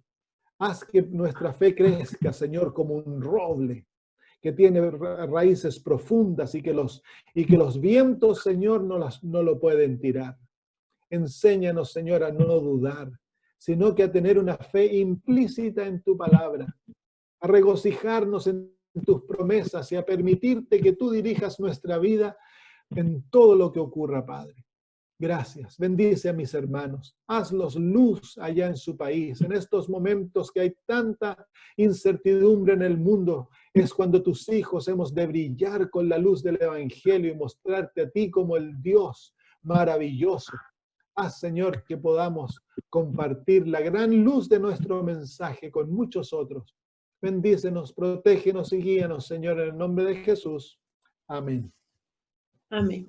Haz que nuestra fe crezca, Señor, como un roble que tiene raíces profundas y que los vientos, Señor, no lo pueden tirar. Enséñanos, Señor, a no dudar, sino que a tener una fe implícita en tu palabra, a regocijarnos en tus promesas y a permitirte que tú dirijas nuestra vida en todo lo que ocurra, Padre. Gracias. Bendice a mis hermanos. Hazlos luz allá en su país. En estos momentos que hay tanta incertidumbre en el mundo, es cuando tus hijos hemos de brillar con la luz del Evangelio y mostrarte a ti como el Dios maravilloso. Haz, Señor, que podamos compartir la gran luz de nuestro mensaje con muchos otros. Bendícenos, protégenos y guíanos, Señor, en el nombre de Jesús. Amén. Amén.